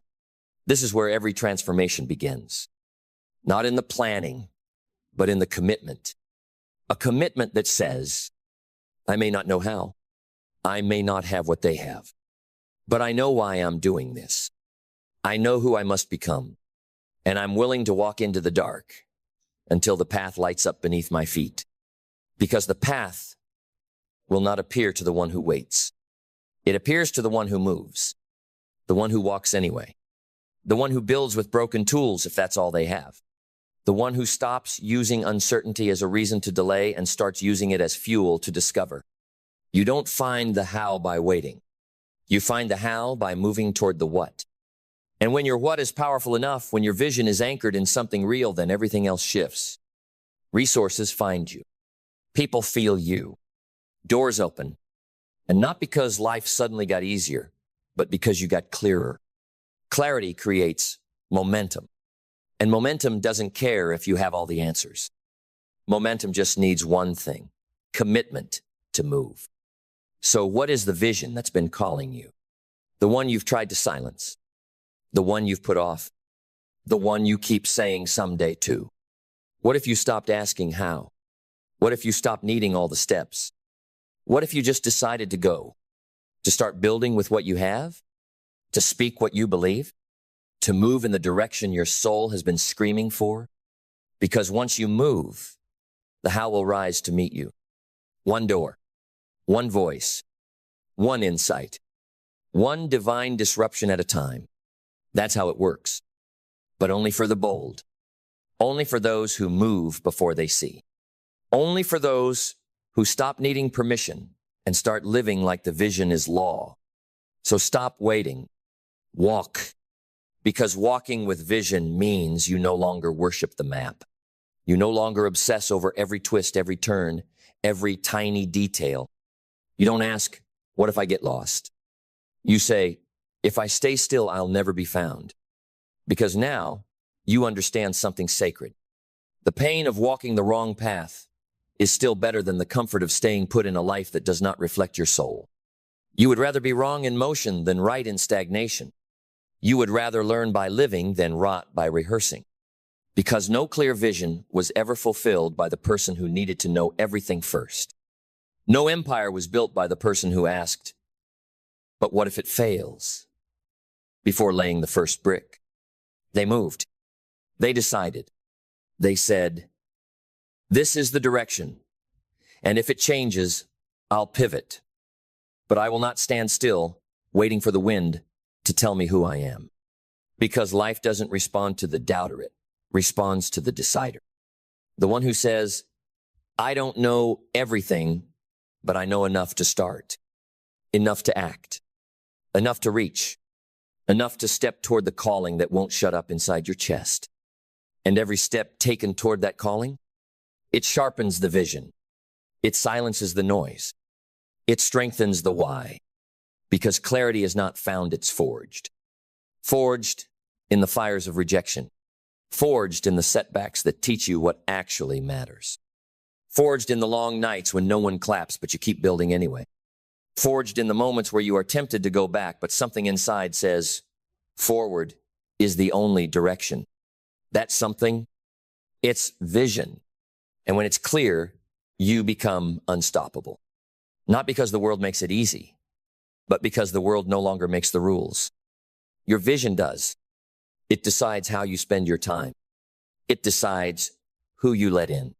This is where every transformation begins. Not in the planning, but in the commitment. A commitment that says, I may not know how. I may not have what they have. But I know why I'm doing this. I know who I must become. And I'm willing to walk into the dark until the path lights up beneath my feet. Because the path will not appear to the one who waits. It appears to the one who moves. The one who walks anyway. The one who builds with broken tools if that's all they have. The one who stops using uncertainty as a reason to delay and starts using it as fuel to discover. You don't find the how by waiting. You find the how by moving toward the what. And when your what is powerful enough, when your vision is anchored in something real, then everything else shifts. Resources find you. People feel you. Doors open. And not because life suddenly got easier, but because you got clearer. Clarity creates momentum. And momentum doesn't care if you have all the answers. Momentum just needs one thing: commitment to move. So what is the vision that's been calling you? The one you've tried to silence. The one you've put off. The one you keep saying someday too. What if you stopped asking how? What if you stopped needing all the steps? What if you just decided to go? To start building with what you have? To speak what you believe? To move in the direction your soul has been screaming for? Because once you move, the how will rise to meet you. One door, one voice, one insight, one divine disruption at a time. That's how it works. But only for the bold. Only for those who move before they see. Only for those who stop needing permission and start living like the vision is law. So stop waiting. Walk. Because walking with vision means you no longer worship the map. You no longer obsess over every twist, every turn, every tiny detail. You don't ask, what if I get lost? You say, if I stay still, I'll never be found. Because now you understand something sacred. The pain of walking the wrong path is still better than the comfort of staying put in a life that does not reflect your soul. You would rather be wrong in motion than right in stagnation. You would rather learn by living than rot by rehearsing. Because no clear vision was ever fulfilled by the person who needed to know everything first. No empire was built by the person who asked, but what if it fails? Before laying the first brick. They moved. They decided. They said, this is the direction, and if it changes, I'll pivot. But I will not stand still, waiting for the wind to tell me who I am. Because life doesn't respond to the doubter, it responds to the decider. The one who says, I don't know everything, but I know enough to start, enough to act, enough to reach, enough to step toward the calling that won't shut up inside your chest. And every step taken toward that calling, it sharpens the vision. It silences the noise. It strengthens the why. Because clarity is not found, it's forged. Forged in the fires of rejection. Forged in the setbacks that teach you what actually matters. Forged in the long nights when no one claps, but you keep building anyway. Forged in the moments where you are tempted to go back, but something inside says, forward is the only direction. That something, it's vision. And when it's clear, you become unstoppable. Not because the world makes it easy, but because the world no longer makes the rules. Your vision does. It decides how you spend your time. It decides who you let in.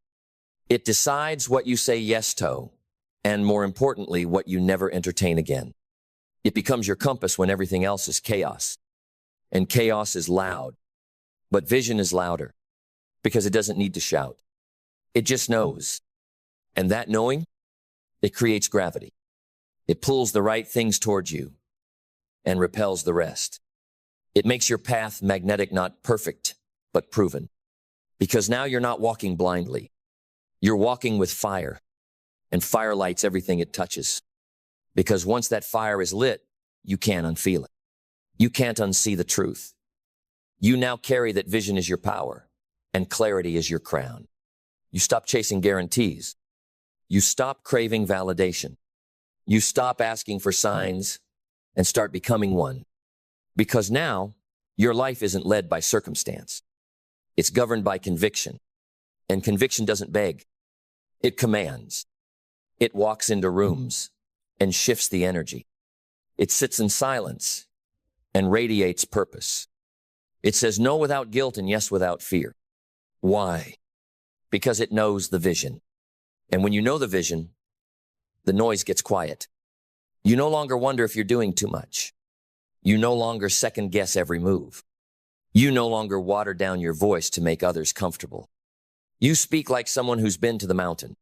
It decides what you say yes to, and more importantly, what you never entertain again. It becomes your compass when everything else is chaos. And chaos is loud. But vision is louder because it doesn't need to shout. It just knows. And that knowing, it creates gravity. It pulls the right things towards you and repels the rest. It makes your path magnetic, not perfect, but proven. Because now you're not walking blindly. You're walking with fire, and fire lights everything it touches. Because once that fire is lit, you can't unfeel it. You can't unsee the truth. You now carry that vision is your power, and clarity is your crown. You stop chasing guarantees. You stop craving validation. You stop asking for signs and start becoming one. Because now, your life isn't led by circumstance. It's governed by conviction. And conviction doesn't beg. It commands. It walks into rooms and shifts the energy. It sits in silence and radiates purpose. It says no without guilt and yes without fear. Why? Because it knows the vision. And when you know the vision, the noise gets quiet. You no longer wonder if you're doing too much. You no longer second guess every move. You no longer water down your voice to make others comfortable. You speak like someone who's been to the mountain.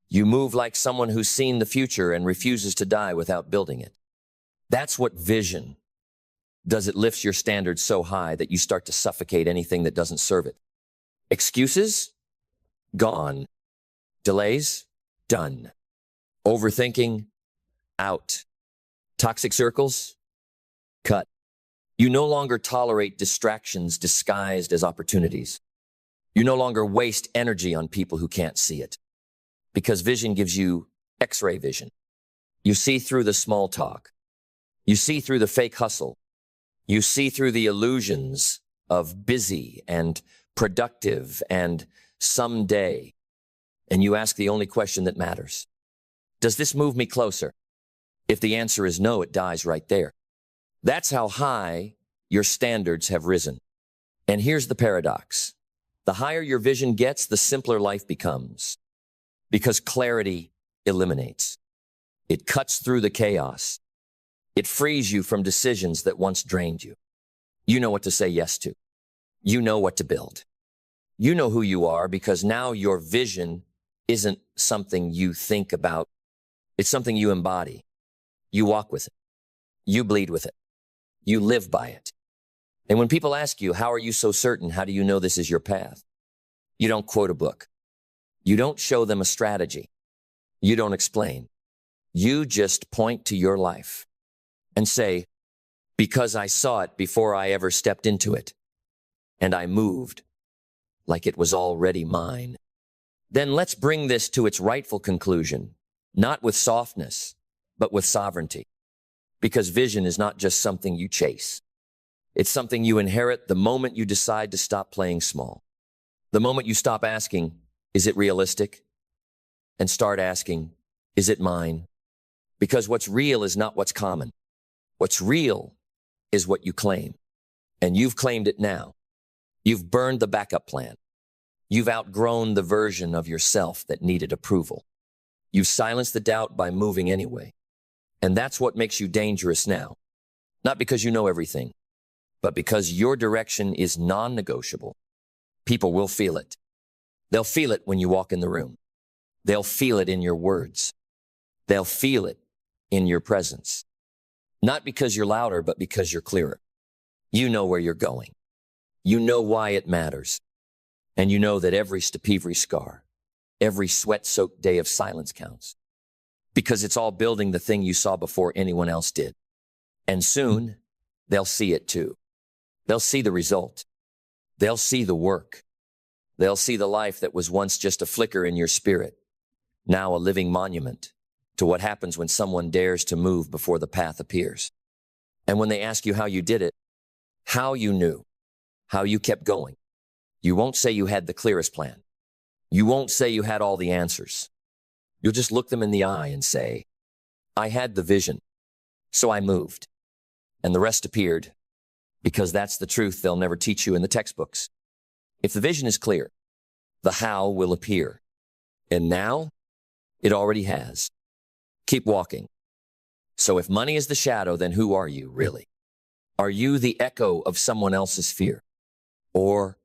You move like someone who's seen the future and refuses to die without building it. That's what vision does. It lifts your standards so high that you start to suffocate anything that doesn't serve it. Excuses? Gone. Delays? Done. Overthinking? Out. Toxic circles? Cut. You no longer tolerate distractions disguised as opportunities. You no longer waste energy on people who can't see it. Because vision gives you X-ray vision. You see through the small talk. You see through the fake hustle. You see through the illusions of busy and productive and someday. And you ask the only question that matters. Does this move me closer? If the answer is no, it dies right there. That's how high your standards have risen. And here's the paradox. The higher your vision gets, the simpler life becomes. Because clarity eliminates. It cuts through the chaos. It frees you from decisions that once drained you. You know what to say yes to. You know what to build. You know who you are because now your vision isn't something you think about. It's something you embody. You walk with it. You bleed with it. You live by it. And when people ask you, how are you so certain? How do you know this is your path? You don't quote a book. You don't show them a strategy. You don't explain. You just point to your life and say, because I saw it before I ever stepped into it, and I moved like it was already mine. Then let's bring this to its rightful conclusion, not with softness, but with sovereignty. Because vision is not just something you chase. It's something you inherit the moment you decide to stop playing small. The moment you stop asking, is it realistic? And start asking, is it mine? Because what's real is not what's common. What's real is what you claim. And you've claimed it now. You've burned the backup plan. You've outgrown the version of yourself that needed approval. You've silenced the doubt by moving anyway. And that's what makes you dangerous now. Not because you know everything, but because your direction is non-negotiable. People will feel it. They'll feel it when you walk in the room. They'll feel it in your words. They'll feel it in your presence. Not because you're louder, but because you're clearer. You know where you're going. You know why it matters. And you know that every Stepivri scar, every sweat-soaked day of silence counts. Because it's all building the thing you saw before anyone else did. And soon, they'll see it too. They'll see the result. They'll see the work. They'll see the life that was once just a flicker in your spirit, now a living monument to what happens when someone dares to move before the path appears. And when they ask you how you did it, how you knew, how you kept going, you won't say you had the clearest plan. You won't say you had all the answers. You'll just look them in the eye and say, I had the vision, so I moved. And the rest appeared, because that's the truth they'll never teach you in the textbooks. If the vision is clear, the how will appear. And now, it already has. Keep walking. So if money is the shadow, then who are you, really? Are you the echo of someone else's fear? Or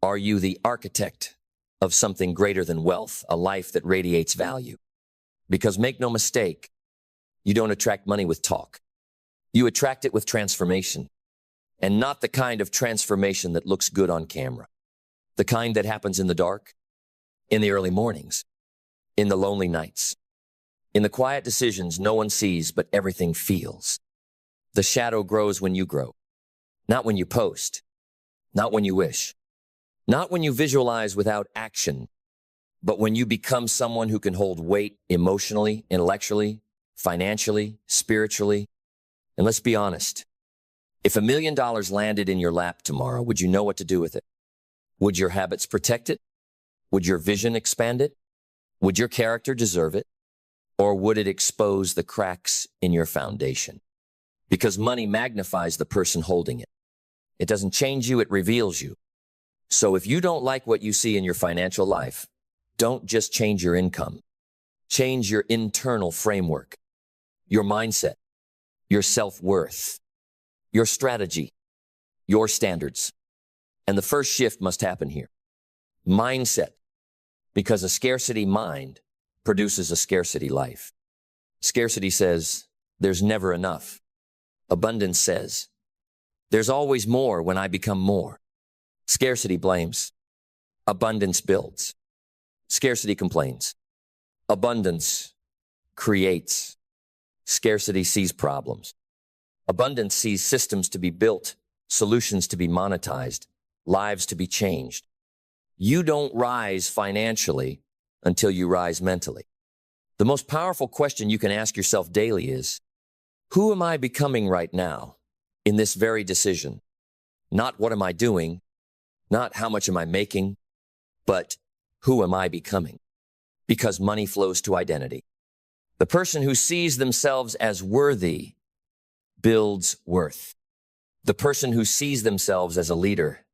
are you the architect of something greater than wealth, a life that radiates value? Because make no mistake, you don't attract money with talk. You attract it with transformation. And not the kind of transformation that looks good on camera. The kind that happens in the dark, in the early mornings, in the lonely nights, in the quiet decisions no one sees but everything feels. The shadow grows when you grow, not when you post, not when you wish, not when you visualize without action, but when you become someone who can hold weight emotionally, intellectually, financially, spiritually. And let's be honest, if $1 million landed in your lap tomorrow, would you know what to do with it? Would your habits protect it? Would your vision expand it? Would your character deserve it? Or would it expose the cracks in your foundation? Because money magnifies the person holding it. It doesn't change you, it reveals you. So if you don't like what you see in your financial life, don't just change your income. Change your internal framework, your mindset, your self-worth, your strategy, your standards. And the first shift must happen here. Mindset. Because a scarcity mind produces a scarcity life. Scarcity says, there's never enough. Abundance says, there's always more when I become more. Scarcity blames. Abundance builds. Scarcity complains. Abundance creates. Scarcity sees problems. Abundance sees systems to be built, solutions to be monetized, lives to be changed. You don't rise financially until you rise mentally. The most powerful question you can ask yourself daily is, who am I becoming right now in this very decision? Not what am I doing, not how much am I making, but who am I becoming? Because money flows to identity. The person who sees themselves as worthy builds worth. The person who sees themselves as a leader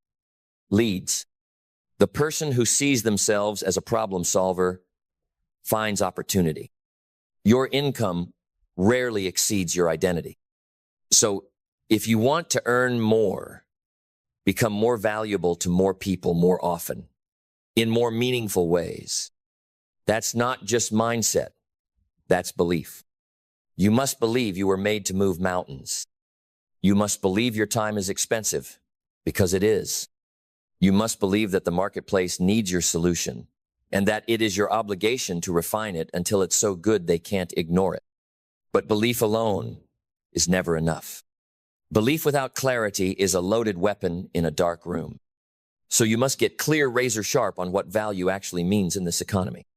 leads. The person who sees themselves as a problem solver finds opportunity. Your income rarely exceeds your identity. So if you want to earn more, become more valuable to more people more often, in more meaningful ways, That's not just mindset. That's belief. You must believe you were made to move mountains. You must believe your time is expensive, because it is. You must believe that the marketplace needs your solution, and that it is your obligation to refine it until it's so good they can't ignore it. But belief alone is never enough. Belief without clarity is a loaded weapon in a dark room. So you must get clear, razor sharp on what value actually means in this economy.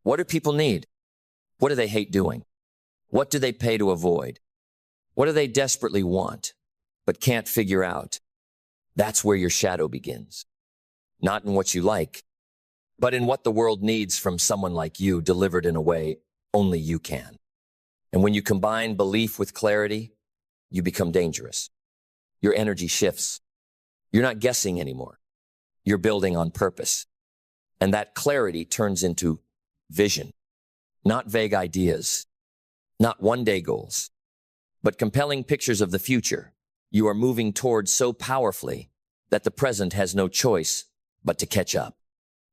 What do people need? What do they hate doing? What do they pay to avoid? What do they desperately want, but can't figure out? That's where your shadow begins. Not in what you like, but in what the world needs from someone like you, delivered in a way only you can. And when you combine belief with clarity, you become dangerous. Your energy shifts. You're not guessing anymore. You're building on purpose. And that clarity turns into vision, not vague ideas, not one-day goals, but compelling pictures of the future you are moving towards so powerfully that the present has no choice but to catch up.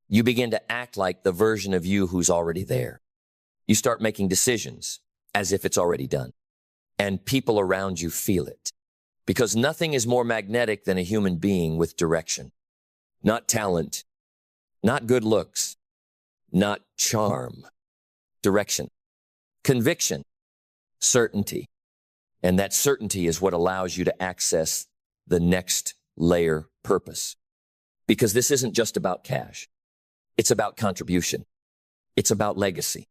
You begin to act like the version of you who's already there. You start making decisions as if it's already done. And people around you feel it. Because nothing is more magnetic than a human being with direction. Not talent, not good looks, not charm. Direction, conviction, certainty. And that certainty is what allows you to access the next layer purpose. Because this isn't just about cash. It's about contribution. It's about legacy.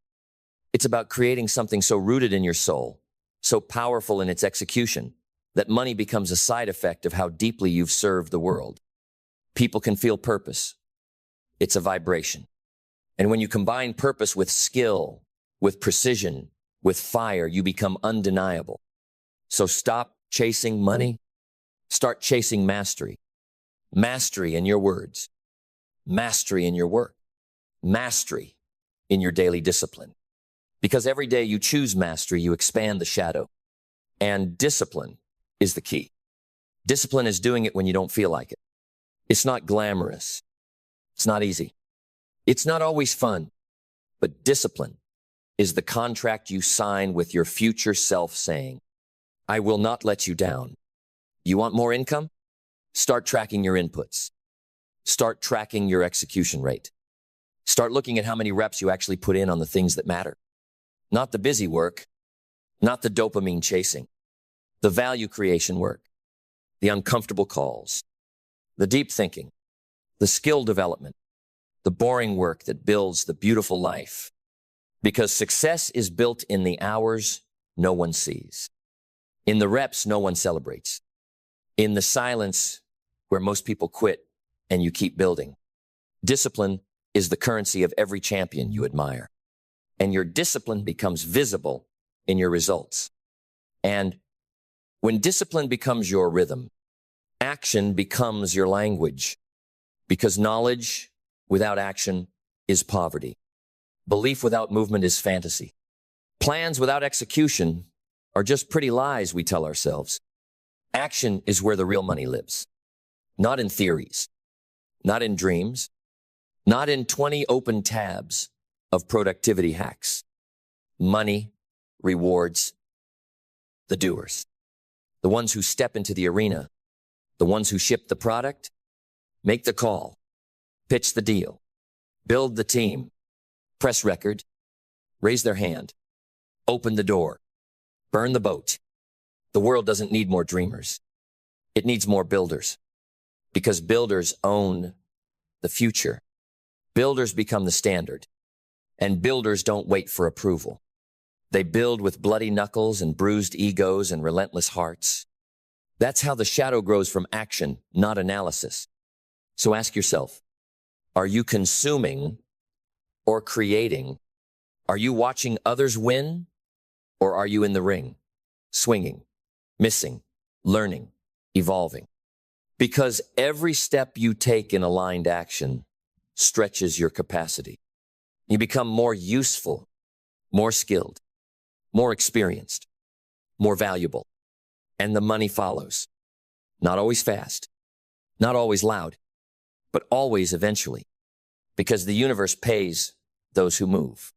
It's about creating something so rooted in your soul, so powerful in its execution, that money becomes a side effect of how deeply you've served the world. People can feel purpose. It's a vibration. And when you combine purpose with skill, with precision, with fire, you become undeniable. So stop chasing money. Start chasing mastery. Mastery in your words. Mastery in your work. Mastery in your daily discipline. Because every day you choose mastery, you expand the shadow. And discipline is the key. Discipline is doing it when you don't feel like it. It's not glamorous. It's not easy. It's not always fun. But discipline is the contract you sign with your future self saying, I will not let you down. You want more income? Start tracking your inputs. Start tracking your execution rate. Start looking at how many reps you actually put in on the things that matter. Not the busy work, not the dopamine chasing, the value creation work, the uncomfortable calls, the deep thinking, the skill development, the boring work that builds the beautiful life. Because success is built in the hours no one sees, in the reps no one celebrates, in the silence where most people quit and you keep building. Discipline is the currency of every champion you admire. And your discipline becomes visible in your results. And when discipline becomes your rhythm, action becomes your language. Because knowledge without action is poverty. Belief without movement is fantasy. Plans without execution are just pretty lies we tell ourselves. Action is where the real money lives. Not in theories, not in dreams, not in 20 open tabs of productivity hacks. Money rewards the doers, the ones who step into the arena, the ones who ship the product, make the call, pitch the deal, build the team, press record, raise their hand, open the door, burn the boat. The world doesn't need more dreamers. It needs more builders, because builders own the future. Builders become the standard. And builders don't wait for approval. They build with bloody knuckles and bruised egos and relentless hearts. That's how the shadow grows from action, not analysis. So ask yourself, are you consuming or creating? Are you watching others win? Or are you in the ring, swinging, missing, learning, evolving? Because every step you take in aligned action stretches your capacity. You become more useful, more skilled, more experienced, more valuable. And the money follows. Not always fast, not always loud, but always eventually. Because the universe pays those who move.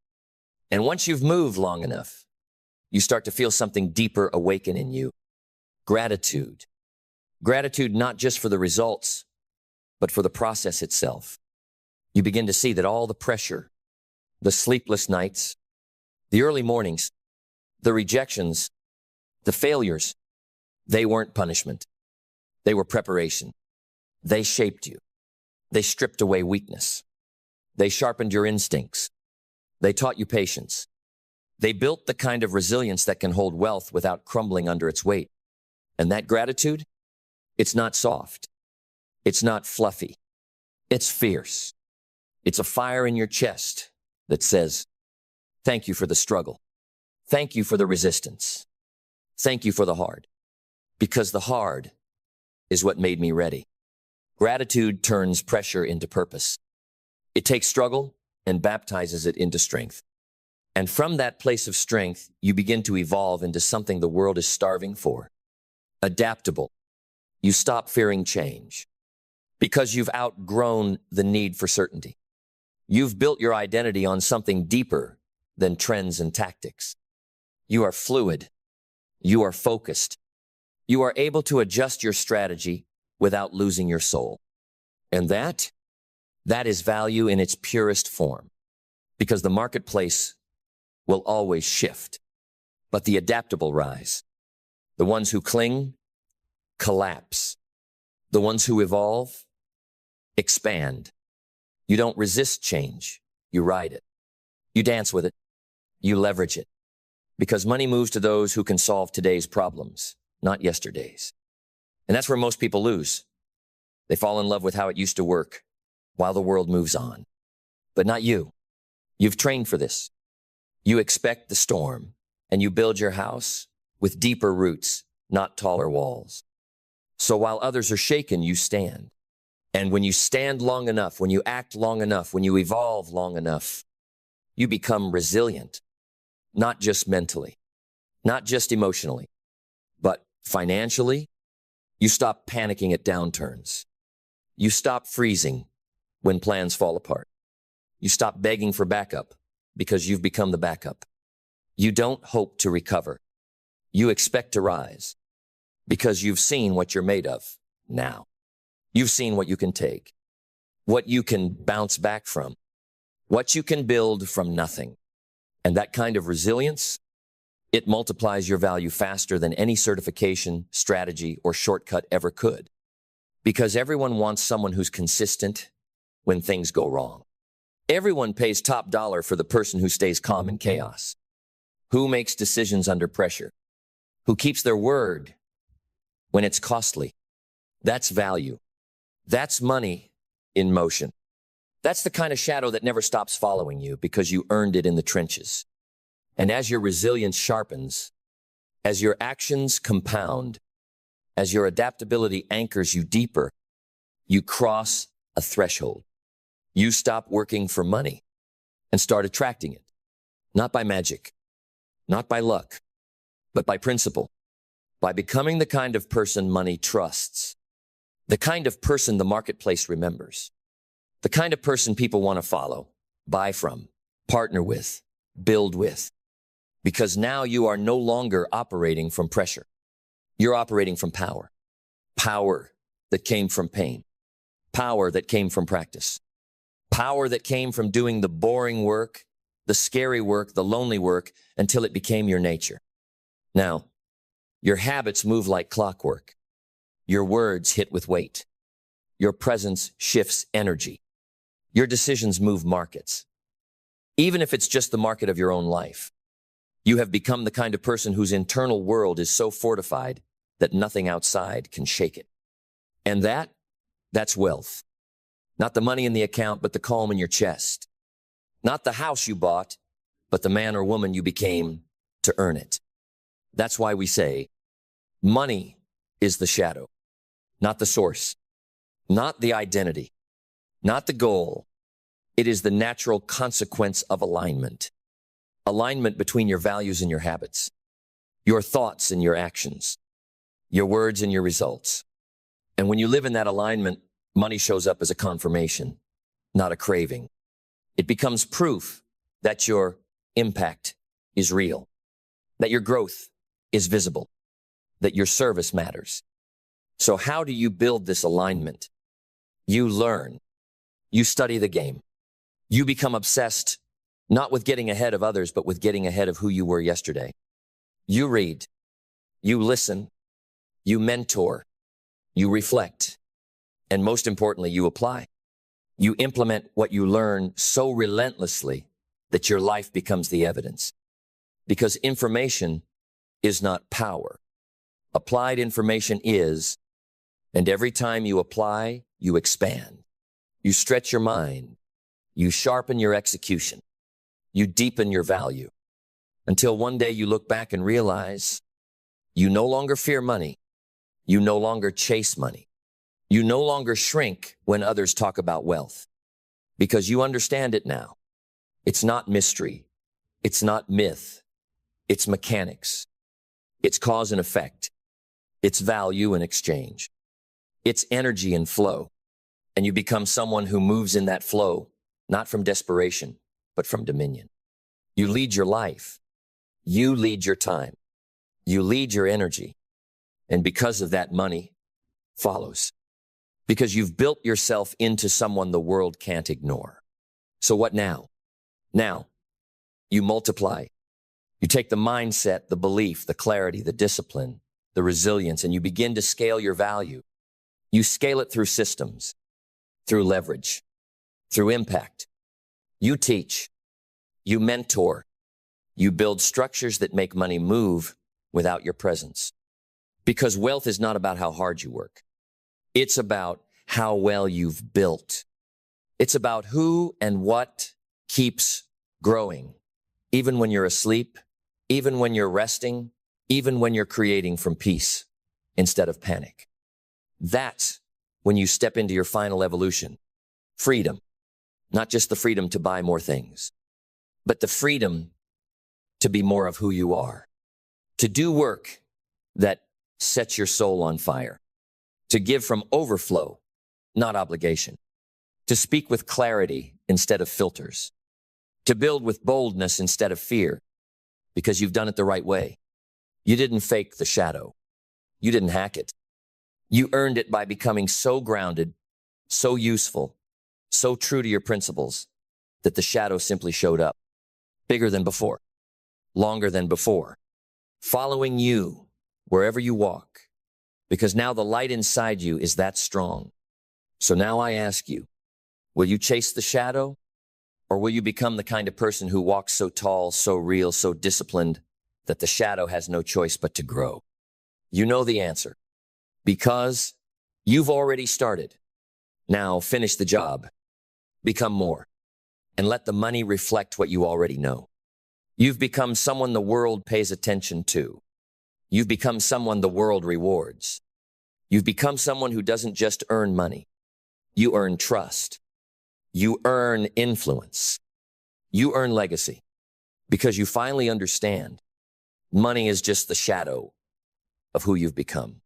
And once you've moved long enough, you start to feel something deeper awaken in you. Gratitude. Gratitude not just for the results, but for the process itself. You begin to see that all the pressure, the sleepless nights, the early mornings, the rejections, the failures, they weren't punishment. They were preparation. They shaped you. They stripped away weakness. They sharpened your instincts. They taught you patience. They built the kind of resilience that can hold wealth without crumbling under its weight. And that gratitude, it's not soft. It's not fluffy. It's fierce. It's a fire in your chest that says, thank you for the struggle. Thank you for the resistance. Thank you for the hard. Because the hard is what made me ready. Gratitude turns pressure into purpose. It takes struggle and baptizes it into strength. And from that place of strength, you begin to evolve into something the world is starving for. Adaptable. You stop fearing change because you've outgrown the need for certainty. You've built your identity on something deeper than trends and tactics. You are fluid. You are focused. You are able to adjust your strategy without losing your soul. And that is value in its purest form, because the marketplace will always shift, but the adaptable rise. The ones who cling collapse. The ones who evolve expand. You don't resist change. You ride it. You dance with it. You leverage it. Because money moves to those who can solve today's problems, not yesterday's. And that's where most people lose. They fall in love with how it used to work while the world moves on. But not you. You've trained for this. You expect the storm, and you build your house with deeper roots, not taller walls. So while others are shaken, you stand. And when you stand long enough, when you act long enough, when you evolve long enough, you become resilient, not just mentally, not just emotionally, but financially. You stop panicking at downturns. You stop freezing when plans fall apart. You stop begging for backup because you've become the backup. You don't hope to recover. You expect to rise because you've seen what you're made of now. You've seen what you can take, what you can bounce back from, what you can build from nothing. And that kind of resilience, it multiplies your value faster than any certification, strategy, or shortcut ever could. Because everyone wants someone who's consistent when things go wrong. Everyone pays top dollar for the person who stays calm in chaos, who makes decisions under pressure, who keeps their word when it's costly. That's value. That's money in motion. That's the kind of shadow that never stops following you because you earned it in the trenches. And as your resilience sharpens, as your actions compound, as your adaptability anchors you deeper, you cross a threshold. You stop working for money and start attracting it, not by magic, not by luck, but by principle, by becoming the kind of person money trusts, the kind of person the marketplace remembers, the kind of person people want to follow, buy from, partner with, build with, because now you are no longer operating from pressure. You're operating from power, power that came from pain, power that came from practice, power that came from doing the boring work, the scary work, the lonely work until it became your nature. Now, your habits move like clockwork. Your words hit with weight. Your presence shifts energy. Your decisions move markets. Even if it's just the market of your own life, you have become the kind of person whose internal world is so fortified that nothing outside can shake it. And that's wealth. Not the money in the account, but the calm in your chest. Not the house you bought, but the man or woman you became to earn it. That's why we say, money is the shadow, not the source, not the identity, not the goal. It is the natural consequence of alignment. Alignment between your values and your habits, your thoughts and your actions, your words and your results. And when you live in that alignment, money shows up as a confirmation, not a craving. It becomes proof that your impact is real, that your growth is visible, that your service matters. So how do you build this alignment? You learn. You study the game. You become obsessed, not with getting ahead of others, but with getting ahead of who you were yesterday. You read. You listen. You mentor. You reflect. And most importantly, you apply. You implement what you learn so relentlessly that your life becomes the evidence. Because information is not power. Applied information is, and every time you apply, you expand. You stretch your mind. You sharpen your execution. You deepen your value. Until one day you look back and realize you no longer fear money. You no longer chase money. You no longer shrink when others talk about wealth. Because you understand it now. It's not mystery. It's not myth. It's mechanics. It's cause and effect. It's value and exchange. It's energy and flow. And you become someone who moves in that flow, not from desperation, but from dominion. You lead your life. You lead your time. You lead your energy. And because of that, money follows. Because you've built yourself into someone the world can't ignore. So what now? Now, you multiply. You take the mindset, the belief, the clarity, the discipline, the resilience, and you begin to scale your value. You scale it through systems, through leverage, through impact. You teach. You mentor. You build structures that make money move without your presence. Because wealth is not about how hard you work. It's about how well you've built. It's about who and what keeps growing, even when you're asleep, even when you're resting, even when you're creating from peace instead of panic. That's when you step into your final evolution. Freedom. Not just the freedom to buy more things, but the freedom to be more of who you are. To do work that sets your soul on fire. To give from overflow, not obligation. To speak with clarity instead of filters. To build with boldness instead of fear, because you've done it the right way. You didn't fake the shadow. You didn't hack it. You earned it by becoming so grounded, so useful, so true to your principles, that the shadow simply showed up. Bigger than before. Longer than before. Following you wherever you walk. Because now the light inside you is that strong. So now I ask you, will you chase the shadow? Or will you become the kind of person who walks so tall, so real, so disciplined, that the shadow has no choice but to grow? You know the answer. Because you've already started. Now finish the job. Become more. And let the money reflect what you already know. You've become someone the world pays attention to. You've become someone the world rewards. You've become someone who doesn't just earn money. You earn trust. You earn influence. You earn legacy. Because you finally understand money is just the shadow of who you've become.